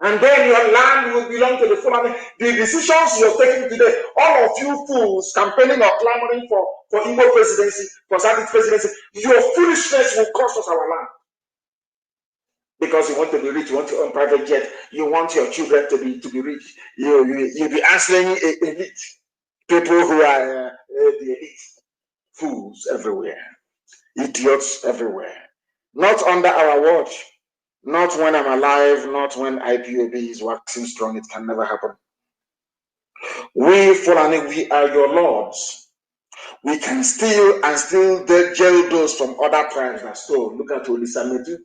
And then your land will belong to the Fulani. The decisions you're taking today, all of you fools campaigning or clamoring for Igbo presidency, for Southeast presidency, your foolishness will cost us our land. Because you want to be rich, you want to own private jet, you want your children to be rich. You'll be answering elite. People who are the elite. Fools everywhere. Idiots everywhere. Not under our watch. Not when I'm alive, not when IPOB is waxing strong. It can never happen. We, Fulani, we are your lords. We can steal and still jail those from other tribes that stole. Look at Olisamedu.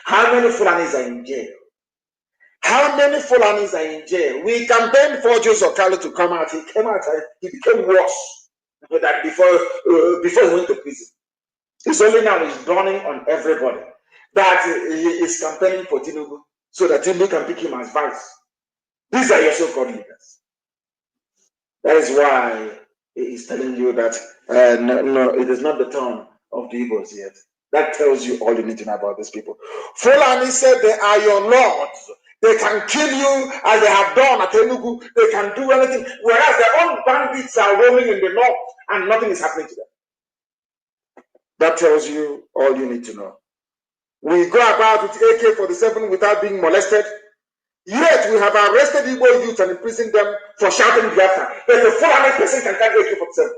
How many Fulanis are in jail? How many Fulanis are in jail? We campaigned for Joseph Okalo to come out. He came out and he became worse than before he went to prison. It's only now he's dawning on everybody that he is campaigning for Tinubu so that Tinubu can pick him as vice. These are your so-called leaders. That is why he is telling you that no, it is not the turn of the Igbos yet. That tells you all you need to know about these people. Fulani said they are your lords. They can kill you as they have done at Enugu. They can do anything. Whereas their own bandits are roaming in the north and nothing is happening to them. That tells you all you need to know. We go about with AK-47 without being molested. Yet we have arrested Igbo youth and imprisoned them for shouting Biafra. But a 400 person can carry AK-47.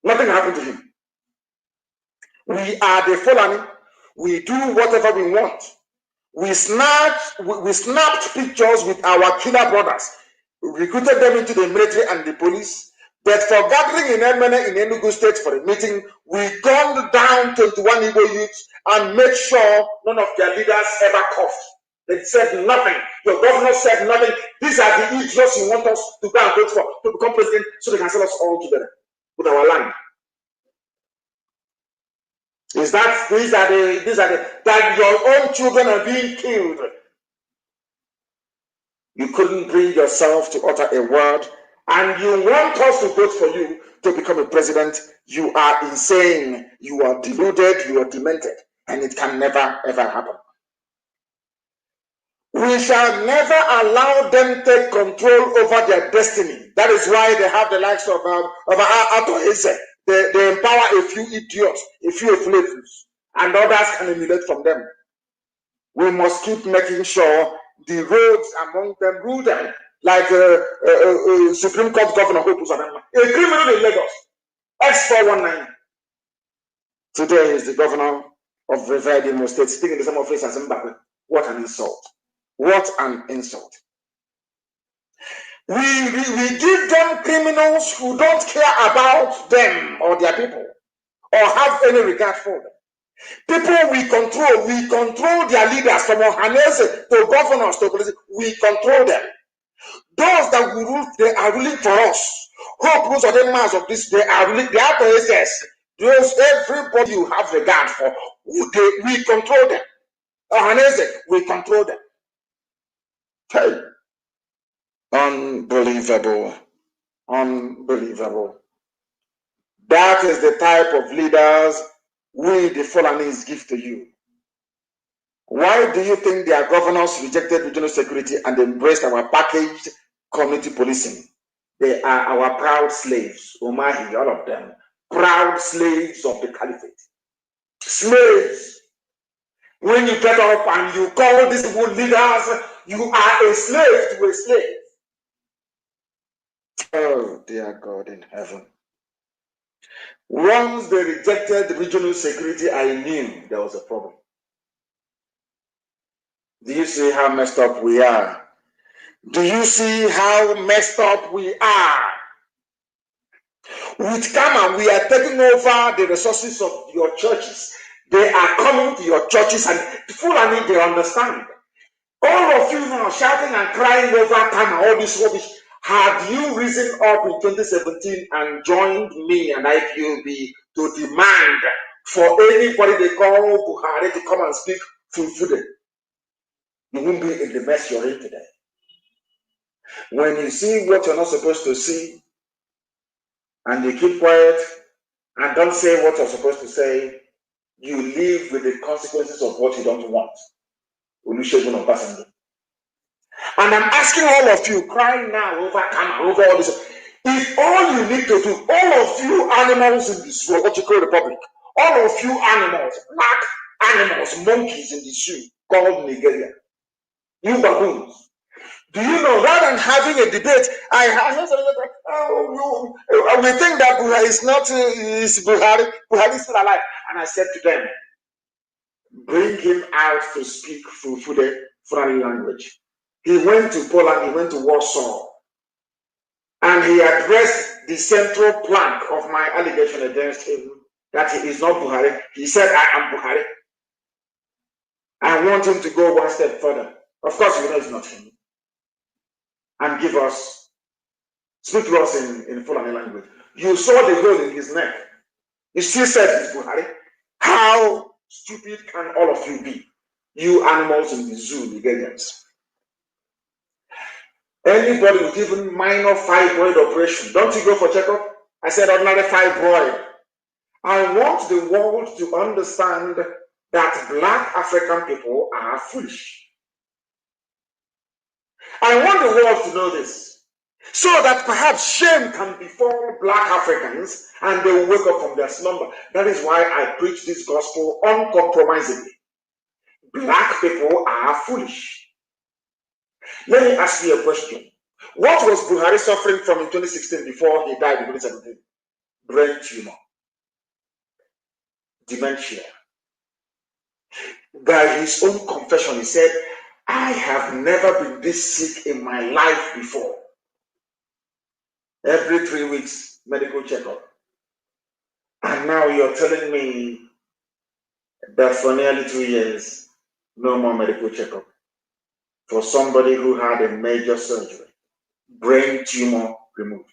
Nothing happened to him. We are the Fulani. We do whatever we want. We snapped pictures with our killer brothers, recruited them into the military and the police. But for gathering in Emene in Enugu State for a meeting, we gunned down 21 Igbo youths and made sure none of their leaders ever coughed. They said nothing. Your governor said nothing. These are the idiots you want us to go and vote for to become president so they can sell us all together with our land. Is that these are the that your own children are being killed? You couldn't bring yourself to utter a word, and you want us to vote for you to become a president. You are insane. You are deluded. You are demented, and it can never ever happen. We shall never allow them take control over their destiny. That is why they have the likes of Ato Eze. They empower a few idiots, a few flavors, and others can emulate from them. We must keep making sure the roads among them rule them, like Supreme Court Governor Hope Uzodinma, a criminal in Lagos, X419. Today he's the governor of Reverend Imo State, sitting in the same office as Zimbabwe. What an insult. What an insult. We give them criminals who don't care about them or their people or have any regard for them. People we control their leaders from Ohanese to governors to police. We control them. Those that we rule, they are ruling for us. Hope rules of the mass of this, they are ruling, they are the those everybody you have regard for, we control them. Ohanese, we control them. Hey. Unbelievable. Unbelievable. That is the type of leaders we, the Fulanis, give to you. Why do you think their governors rejected regional security and embraced our packaged community policing? They are our proud slaves, Umahi, all of them. Proud slaves of the caliphate. Slaves. When you get up and you call these people leaders, you are a slave to a slave. Oh, dear God in heaven. Once they rejected regional security, I knew there was a problem. Do you see how messed up we are? Do you see how messed up we are? With Kama, we are taking over the resources of your churches. They are coming to your churches and Fulani, they understand. All of you now shouting and crying over time and all this rubbish. Had you risen up in 2017 and joined me and IPOB to demand for anybody they call Buhari to come and speak Fulfude, you won't be in the mess you're in today. When you see what you're not supposed to see and you keep quiet and don't say what you're supposed to say, you live with the consequences of what you don't want. And I'm asking all of you, crying now over camera, over all this. If all you need to do, all of you animals in this world, what you call the public, all of you animals, black animals, monkeys in the zoo called Nigeria, you baboons, do you know, rather than having a debate, we think that Buhari is not, Buhari is still alive. And I said to them, bring him out to speak Fulfude Fulani language. He went to Poland, he went to Warsaw, and he addressed the central plank of my allegation against him that he is not Buhari. He said, I am Buhari. I want him to go one step further. Of course, you know it's not him. And speak to us in Fulani language. You saw the hole in his neck. You still said he's Buhari. How stupid can all of you be? You animals in the zoo, Nigerians. Anybody with even minor fibroid operation, don't you go for checkup? I said ordinary fibroid. I want the world to understand that black African people are foolish. I want the world to know this, so that perhaps shame can befall black Africans and they will wake up from their slumber. That is why I preach this gospel uncompromisingly. Black people are foolish. Let me ask you a question. What was Buhari suffering from in 2016 before he died in 2017? Brain tumor. Dementia. By his own confession, he said, I have never been this sick in my life before. Every 3 weeks, medical checkup. And now you're telling me that for nearly 2 years, no more medical checkup. For somebody who had a major surgery, brain tumor removed.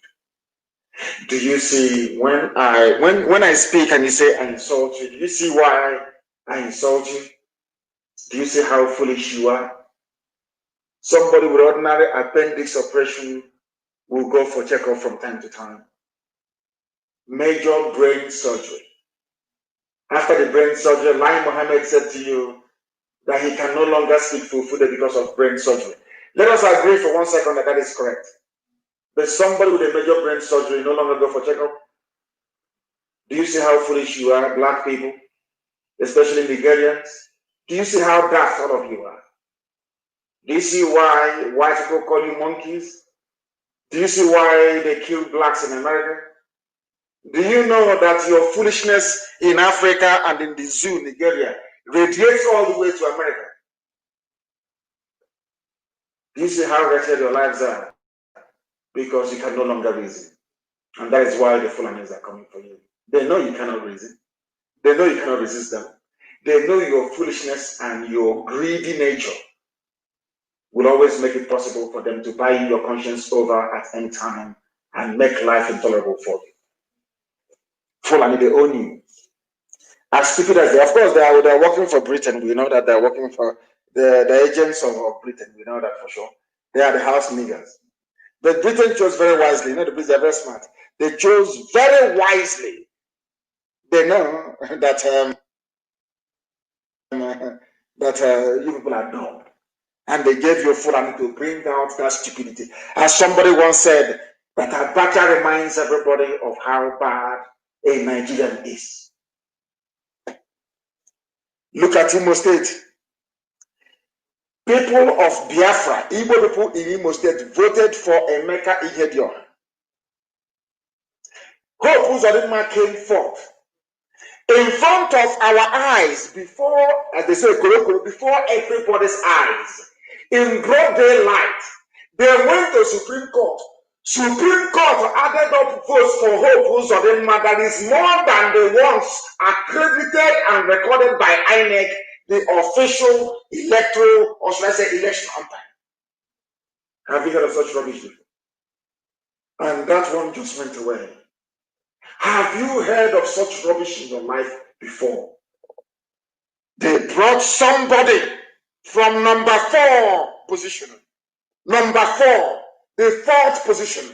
Do you see when I speak and you say I insult you, do you see why I insult you? Do you see how foolish you are? Somebody with ordinary appendix operation will go for checkup from time to time. Major brain surgery. After the brain surgery, Lai Mohammed said to you that he can no longer speak Fulfude because of brain surgery. Let us agree for 1 second that that is correct. But somebody with a major brain surgery no longer go for checkup. Do you see how foolish you are, black people, especially Nigerians? Do you see how daft all of you are? Do you see why white people call you monkeys? Do you see why they kill blacks in America? Do you know that your foolishness in Africa and in the zoo, Nigeria, radiates all the way to America? Do you see how wretched your lives are? Because you can no longer reason. And that is why the Fulanis are coming for you. They know you cannot reason. They know you cannot resist them. They know your foolishness and your greedy nature will always make it possible for them to buy your conscience over at any time and make life intolerable for you. Fulani, they own you. As stupid as they are, of course, they're working for Britain. We know that they're working for the agents of Britain. We know that for sure. They are the house niggers. But Britain chose very wisely. You know, the Brits are very smart. They chose very wisely. They know that you people are dumb. And they gave you Fulani to bring out that stupidity. As somebody once said, that Abacha reminds everybody of how bad a Nigerian is. Look at Imo State. People of Biafra, Igbo people in Imo State voted for Emeka Ihedion. Hope Uzodinma came forth in front of our eyes, before, as they say, before everybody's eyes, in broad daylight. They went to Supreme Court Supreme Court added up votes for Hope Uzodinma that is more than the ones accredited and recorded by INEC, the official electoral, or should I say election umpire. Have you heard of such rubbish before? And that one just went away. Have you heard of such rubbish in your life before? They brought somebody from number 4 position. Number 4, the 4th position.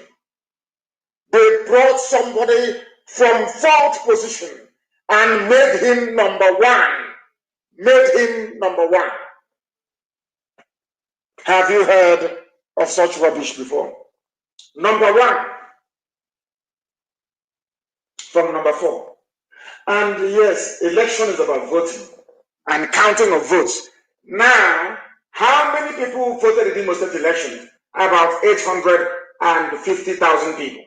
They brought somebody from 4th position and made him number 1. Made him number 1. Have you heard of such rubbish before? Number 1 from number 4. And yes, election is about voting and counting of votes. Now, how many people voted in the Imo State election? About 850,000 people.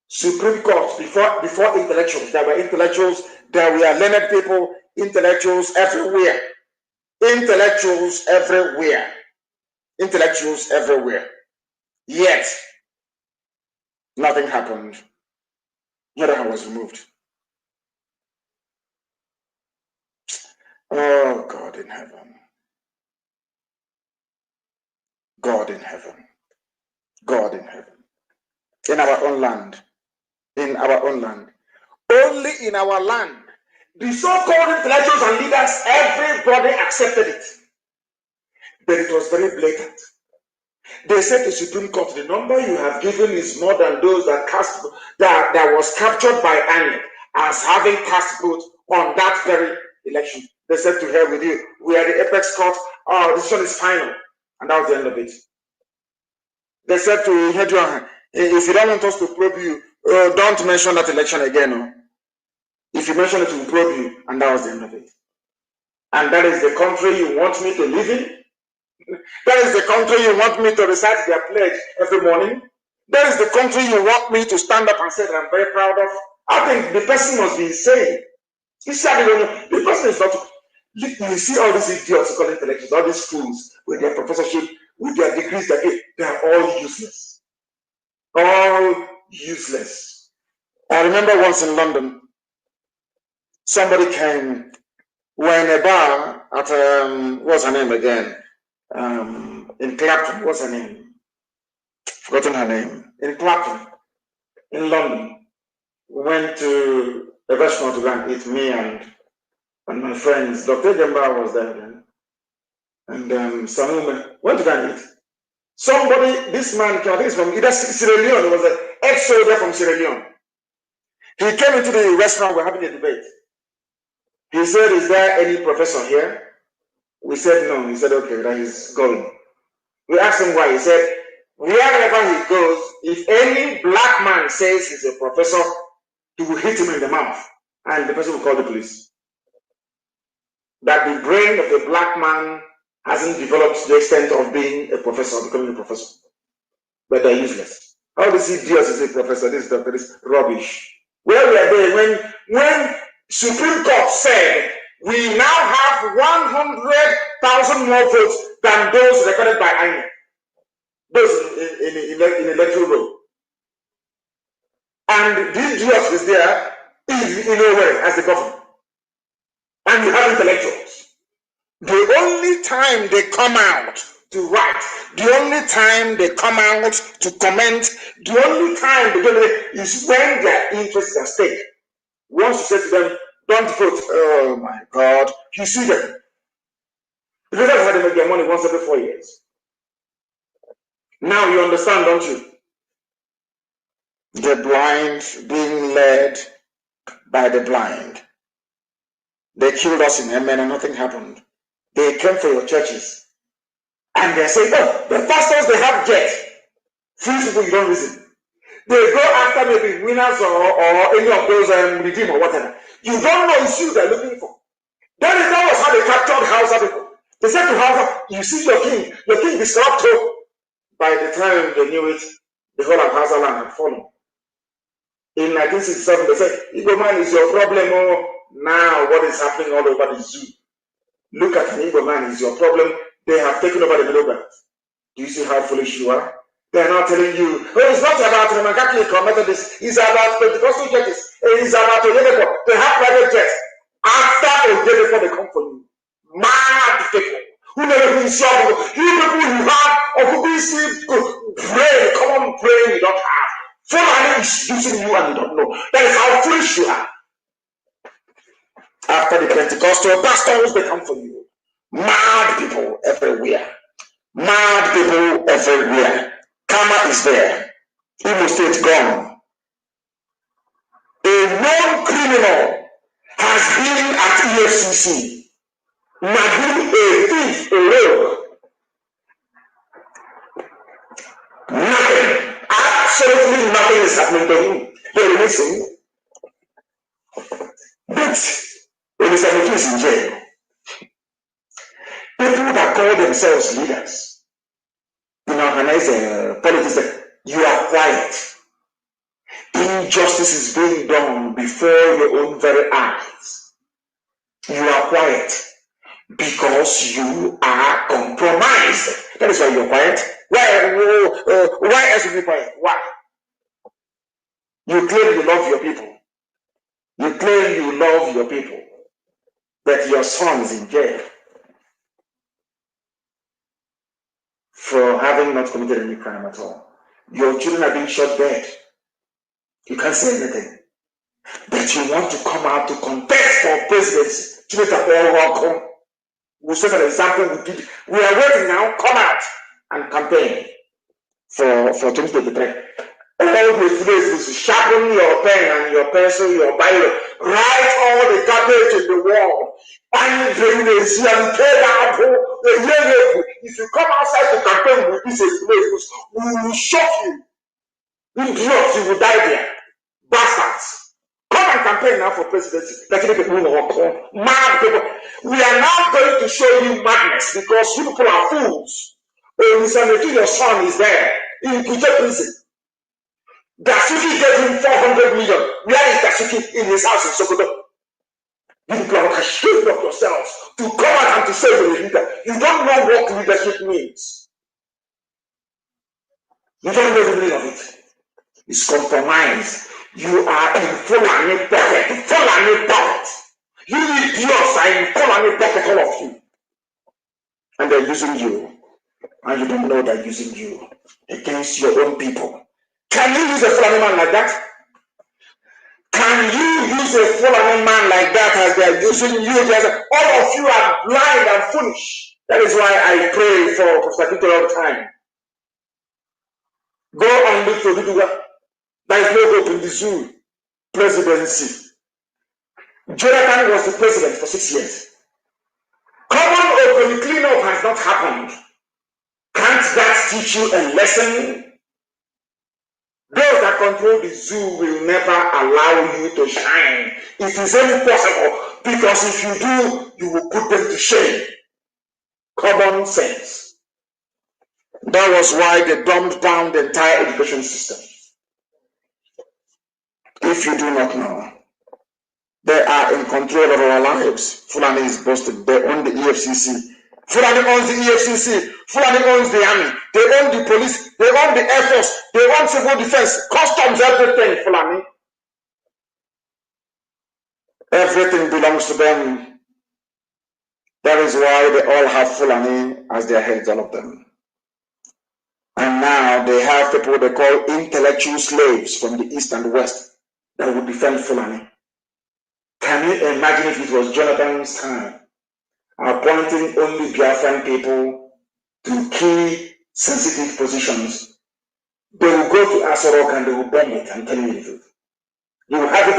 Supreme Court, before intellectuals, there were intellectuals, there were learned people, intellectuals everywhere. Intellectuals everywhere. Intellectuals everywhere. Yet, nothing happened. Yet I was removed. Oh, God in heaven. God in heaven. God in heaven. In our own land. In our own land. Only in our land. The so-called intellectuals and leaders, everybody accepted it. But it was very blatant. They said to the Supreme Court, the number you have given is more than those that that was captured by INEC as having cast vote on that very election. They said to hell with you. We are the apex court. Oh, this one is final. And that was the end of it. They said to Hedron, if you don't want us to probe you, don't mention that election again. No? If you mention it, we'll probe you. And that was the end of it. And that is the country you want me to live in? That is the country you want me to recite their pledge every morning? That is the country you want me to stand up and say that I'm very proud of? I think the person must be insane. You see, the person is not. You see all these idiots, called intellectuals, all these fools with their professorship, with their degrees, they are all useless. All useless. I remember once in London, somebody came, we're in a bar at, what's her name again? In Clapton, what's her name? Forgotten her name. In Clapton, in London, we went to a restaurant to go and eat, me and my friends. Dr. Demba was there then. And some women went to go and eat. Somebody, this man, I think it's from either Sierra Leone, he was an ex-soldier from Sierra Leone. He came into the restaurant, we're having a debate. He said, is there any professor here? We said no. He said, okay, that is going. We asked him why. He said, wherever he goes, if any black man says he's a professor, he will hit him in the mouth. And the person will call the police. That the brain of the black man hasn't developed to the extent of being a professor, becoming a professor. But they're useless. All these idiots is a professor, this doctor, this rubbish. Where were they when Supreme Court said we now have 100,000 more votes than those recorded by INEC? Those in electoral roll. And the idiot is there in a way as the government. And you have intellectuals. The only time they come out to write, the only time they come out to comment, the only time they do it is when their interests are at stake. Once you say to them, don't vote, oh my God, you see them. Because that's how they make their money once every 4 years. Now you understand, don't you? The blind being led by the blind. They killed us in Yemen and nothing happened. They came for your churches. And they say, oh, the pastors, they have jets. Few people you don't reason. They go after maybe winners or any of those redeem or whatever. You don't know it's you they're looking for. That was how they captured Hausa people. They said to Hausa, you see your king is corrupt. By the time they knew it, the whole of Hausa land had fallen. In 1967, they said, Igbo man is your problem. Oh, now what is happening all over the zoo? Look at an Igbo man is your problem. They have taken over the middle belt. Do you see how foolish you are? They're not telling you, oh, it's not about Roman Catholic or Methodist, it's about Pentecostal churches, it's about Oyedepo. They have private jets. After Oyedepo, they come for you. Mad people who never been trouble. You people who have or who receive brain, common brain you don't have. Somebody is using you and you don't know. That is how foolish you are. After the Pentecostal pastors, they come for you. Mad people everywhere. Mad people everywhere. Karma is there. Imo State gone. A known criminal has been at EFCC. Nagging a thief, a rogue. Nothing. Absolutely nothing is happening to him. They're missing. But when he's in jail, people that call themselves leaders in organizing politics, you are quiet. Injustice is being done before your own very eyes. You are quiet because you are compromised. That is why you're quiet. Why else would you be quiet? Why? You claim you love your people. You claim you love your people, but your son is in jail for having not committed any crime at all. Your children are being shot dead. You can't say anything. But you want to come out to contest for presidency. We'll set an example. We are waiting now. Come out and campaign for 2023. Always is sharpen your pen and your pencil, your Bible. Write all the garbage in the world. And if you come outside to campaign with this explosives, we will shock you. You will die there. Bastards. Come and campaign now for presidency. Mad people. We are now going to show you madness because you people are fools. Your son is there in Kuja prison. Dasuki gave him 400 million. Where is Dasuki? In his house in Sokoto. You people are ashamed of yourselves to come out and to say you're a leader. You don't know what leadership means. You don't know the meaning of it. It's compromise. You are in full pocket. You idiots are in full pocket, all of you. And they're using you. And you don't know they're using you against your own people. Can you use a Fulani man like that? Can you use a Fulani man like that as they're using you? All of you are blind and foolish. That is why I pray for Professor Peter all the time. Go and look for Duduga. There is no hope in the zoo presidency. Jonathan was the president for 6 years. Common open cleanup has not happened. Can't that teach you a lesson? Those that control the zoo will never allow you to shine. It is impossible because if you do, you will put them to shame. Common sense. That was why they dumbed down the entire education system. If you do not know, they are in control of our lives. Fulani is boasted. They own the EFCC. Fulani owns the EFCC. Fulani owns the army. They own the police. They own the air force. They own civil defense, customs, everything. Fulani. Everything belongs to them. That is why they all have Fulani as their heads, all of them. And now they have people they call intellectual slaves from the east and the west that would defend Fulani. Can you imagine if it was Jonathan's time? Appointing only Biafran people to key sensitive positions. They will go to Asorok and they will bomb it. I'm telling you the truth. You will have it.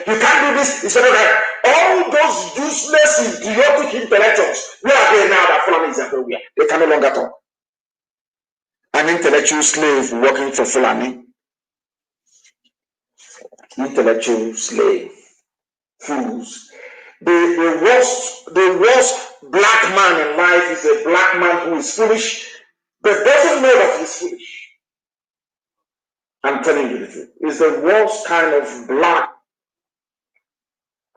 You can't do this. It's not like all those useless, idiotic intellectuals. Where are they now that Fulani is everywhere? They can no longer talk. An intellectual slave working for Fulani. Intellectual slave. Fools. The worst black man in life is a black man who is foolish, but doesn't know that he's foolish. I'm telling you the truth. It's the worst kind of black.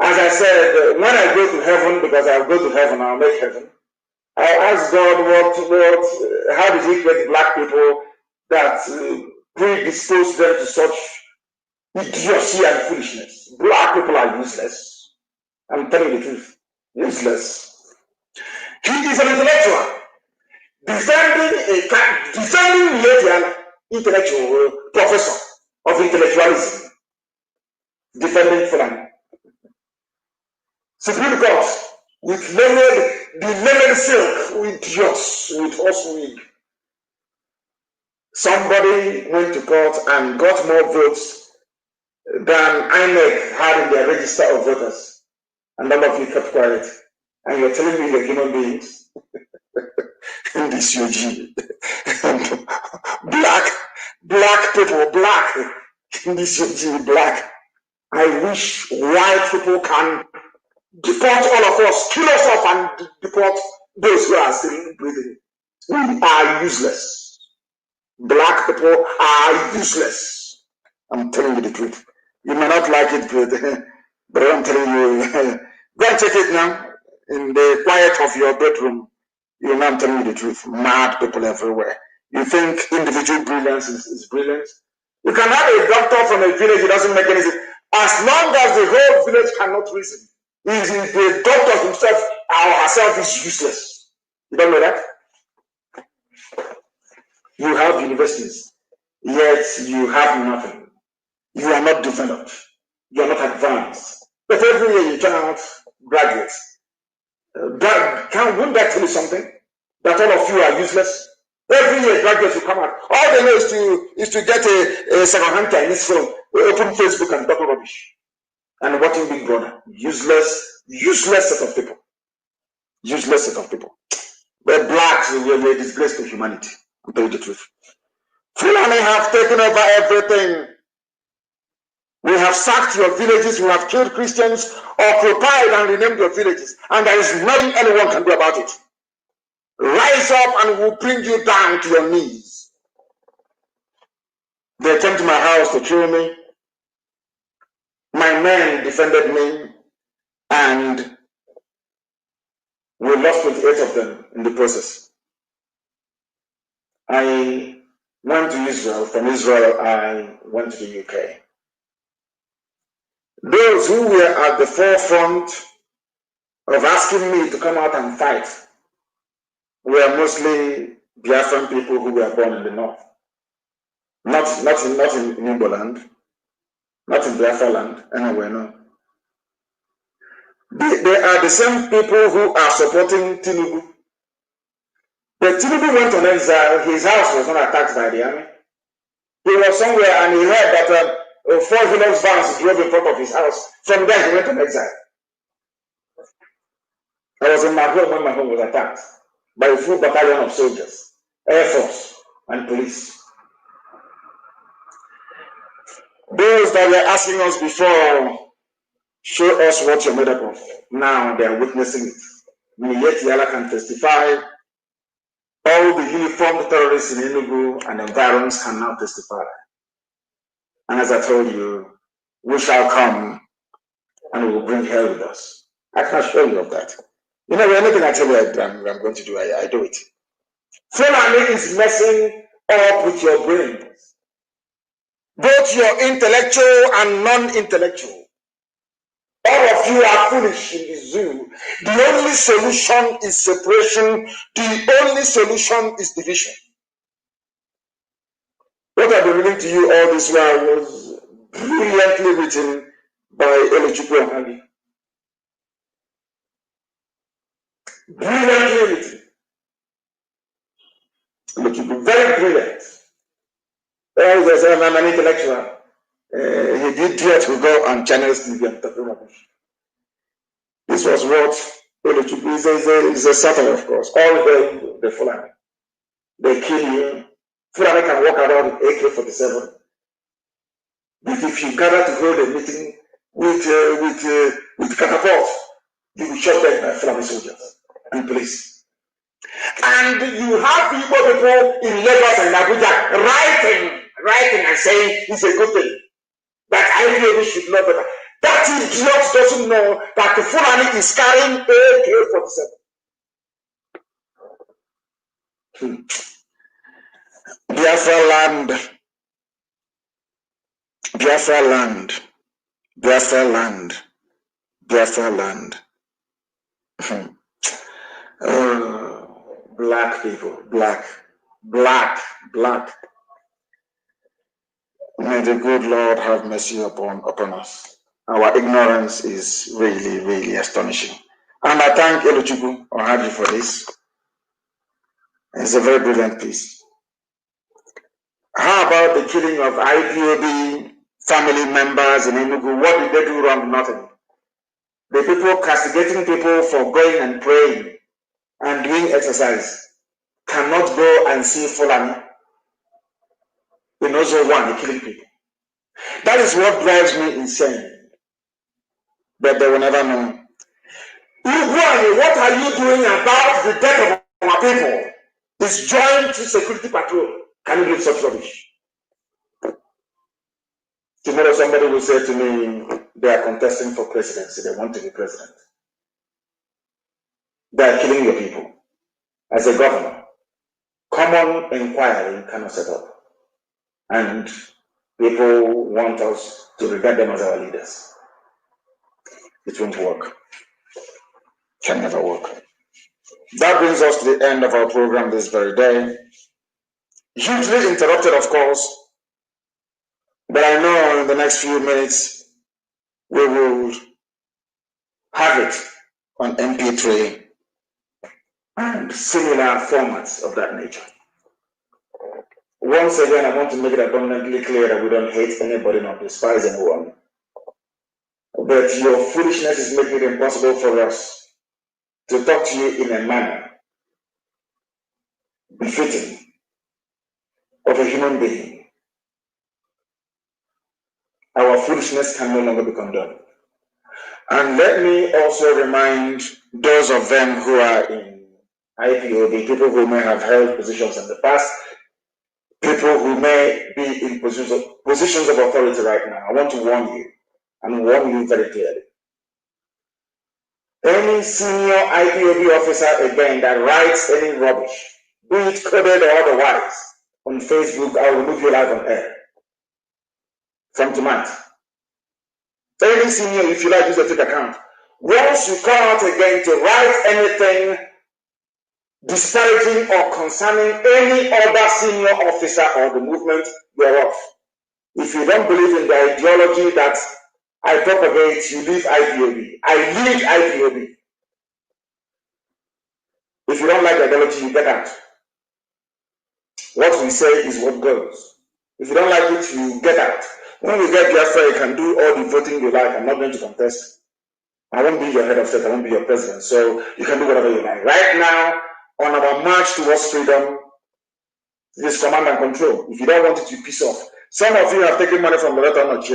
As I said, when I go to heaven, because I'll go to heaven, I'll make heaven. I ask God how did he create black people that predispose them to such idiocy and foolishness. Black people are useless. I'm telling you the truth. Useless. He is an intellectual. Defending the intellectual professor of intellectualism. Defending Fulani. Supreme Court with the learned silk with yours, with horseweed. Somebody went to court and got more votes than INEC had in their register of voters. And all of you kept quiet. And you're telling me you're human beings? In this UG. black people, black. In this UG, black. I wish white people can deport all of us, kill us off and deport those who are still breathing. We are useless. Black people are useless. I'm telling you the truth. You may not like it, but I'm telling you, go and take it now in the quiet of your bedroom. You know I'm telling you the truth. Mad people everywhere. You think individual brilliance is brilliant? You can have a doctor from a village, it doesn't make any sense. As long as the whole village cannot reason, the doctor himself or herself is useless. You don't know that? You have universities, yet you have nothing. You are not developed. You are not advanced. But every year you turn out graduates. Wouldn't that tell you something? That all of you are useless? Every year graduates will come out. All they know is to get a second-hand Chinese phone, open Facebook and talk rubbish. And watching Big Brother. Useless set of people. Useless set of people. But blacks were a disgrace to humanity. I'll tell you the truth. Fulani have taken over everything. We have sacked your villages, we have killed Christians, occupied and renamed your villages, and there is nothing anyone can do about it. Rise up and we'll bring you down to your knees. They came to my house to kill me. My men defended me, and we lost 28 of them in the process. I went to Israel. From Israel, I went to the UK. Those who were at the forefront of asking me to come out and fight were mostly Biafran people who were born in the north. Not in Igbo land, not in Biafra land, anywhere, no. They are the same people who are supporting Tinubu. But Tinubu went on exile. His house was not attacked by the army. He was somewhere and he heard that 4 Hilux vans drove in front of his house. From there, he went on exile. I was in my home when my home was attacked by a full battalion of soldiers, Air Force, and police. Those that were asking us before, show us what you're made up of. Now they are witnessing it. Yet Yala can testify. All the uniformed terrorists in Enugu and environs can now testify. And as I told you, we shall come and we will bring hell with us. I can assure you of that. You know, anything I tell you I'm going to do, I do it. Fulani is messing up with your brains. Both your intellectual and non-intellectual. All of you are foolish in the zoo. The only solution is separation. The only solution is division. What I've been reading to you all this while was brilliantly written by Elichukwu Ohagi. Brilliantly written. Elichukwu, very brilliant. I'm an intellectual. He did dare to go on channels TV and talk rubbish. This was what Elichukwu is a satire, of course. All the Fulani. They kill you. Fulani can walk around with AK-47. But if you gather to hold a meeting with catapult, you will shot dead by Fulani soldiers and police. And you have people in Lagos and Abuja writing and saying it's a good thing. That IPOB should know better. That idiot doesn't know that the Fulani is carrying AK-47. Biafra land, Biafra land, Biafra land, Biafra land. Black people, black. May the good Lord have mercy upon us. Our ignorance is really, really astonishing. And I thank Eluchukwu Ohaji for this. It's a very brilliant piece. How about the killing of IPOB family members in Enugu? What did they do wrong? Nothing. The people castigating people for going and praying and doing exercise cannot go and see Fulani in also one killing people. That is what drives me insane. But they will never know. Uguani, what are you doing about the death of our people? It's joint security patrol. Can you believe such rubbish? Tomorrow somebody will say to me, they are contesting for presidency. They want to be president. They are killing your people. As a governor, common inquiry cannot set up. And people want us to regard them as our leaders. It won't work. Can never work. That brings us to the end of our program this very day. Hugely interrupted, of course, but I know in the next few minutes we will have it on MP3 and similar formats of that nature. Once again, I want to make it abundantly clear that we don't hate anybody nor despise anyone. But your foolishness is making it impossible for us to talk to you in a manner befitting of a human being. Our foolishness can no longer be condoned. And let me also remind those of them who are in IPOB, people who may have held positions in the past, people who may be in positions of authority right now. I want to warn you, and warn you very clearly. Any senior IPOB officer, again, that writes any rubbish, be it coded or otherwise, on Facebook, I'll remove you live on air. From tonight. Any senior, if you like, use a fake account. Once you come out again to write anything disparaging or concerning any other senior officer or the movement, you're off. If you don't believe in the ideology that I propagate, you leave IPOB. I leave IPOB. If you don't like the ideology, you get out. What we say is what goes. If you don't like it, you get out. When we get Biafra, you can do all the voting you like. I'm not going to contest. I won't be your head of state. I won't be your president. So you can do whatever you like. Right now, on our march towards freedom, it is command and control. If you don't want it, you piss off. Some of you have taken money from the letter notch,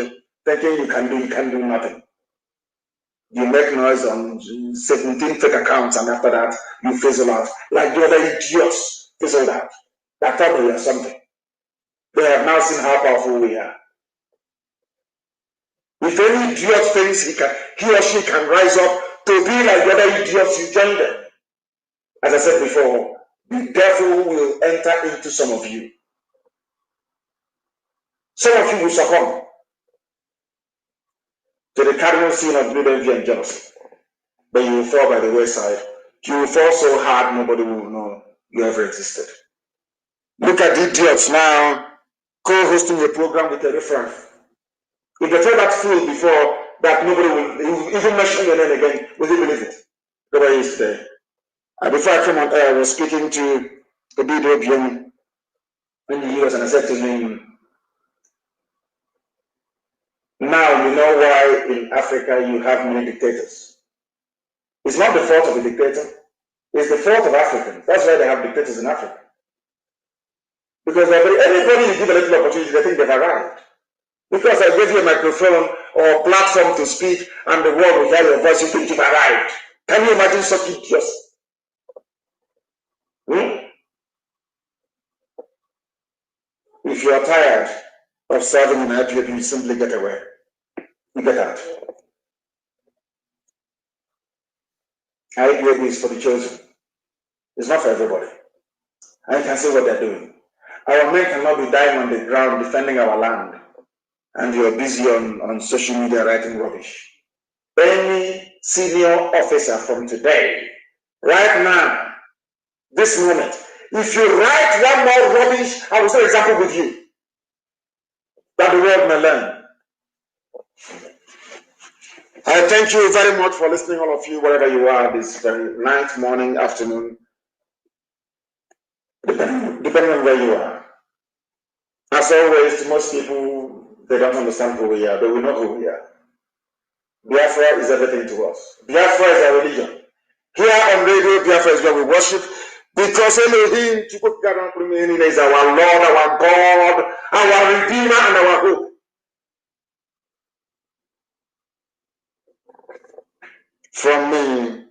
thinking you can do nothing. You make noise on 17 fake accounts, and after that, you fizzle out. Like the other idiots fizzled out. That thought they were something. They have now seen how powerful we are. If any idiot thinks he or she can rise up to be like the other idiots, you join them. As I said before, the devil will enter into some of you. Some of you will succumb to the cardinal sin of greed, envy, and jealousy. But you will fall by the wayside. You will fall so hard, nobody will know you ever existed. Look at the idiots now co-hosting a program with a reference. If they tell that fool before that nobody will even mention your name again, will you believe it? Nobody is today. Before I came on air, I was speaking to the BDOBM in the US, and I said to him, now you know why in Africa you have many dictators. It's not the fault of the dictator, it's the fault of Africans. That's why they have dictators in Africa. Because anybody you give a little opportunity, they think they've arrived. Because I gave you a microphone or platform to speak and the world will hear your voice, you think you've arrived. Can you imagine such idiots? If you are tired of serving in IPOB, you simply get away. You get out. IPOB is for the chosen. It's not for everybody. And you can see what they're doing. Our men cannot be dying on the ground defending our land, and you are busy on social media writing rubbish. Any senior officer from today, right now, this moment, if you write one more rubbish, I will set an example with you that the world may learn. I thank you very much for listening, all of you, wherever you are, this very night, morning, afternoon, depending on where you are. As always, to most people, they don't understand who we are, but we know who we are. Biafra is everything to us. Biafra is our religion. Here on radio, Biafra is where we worship, because Elohim is our Lord, our God, our Redeemer, and our hope. From me,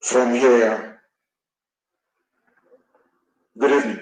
from here, good evening.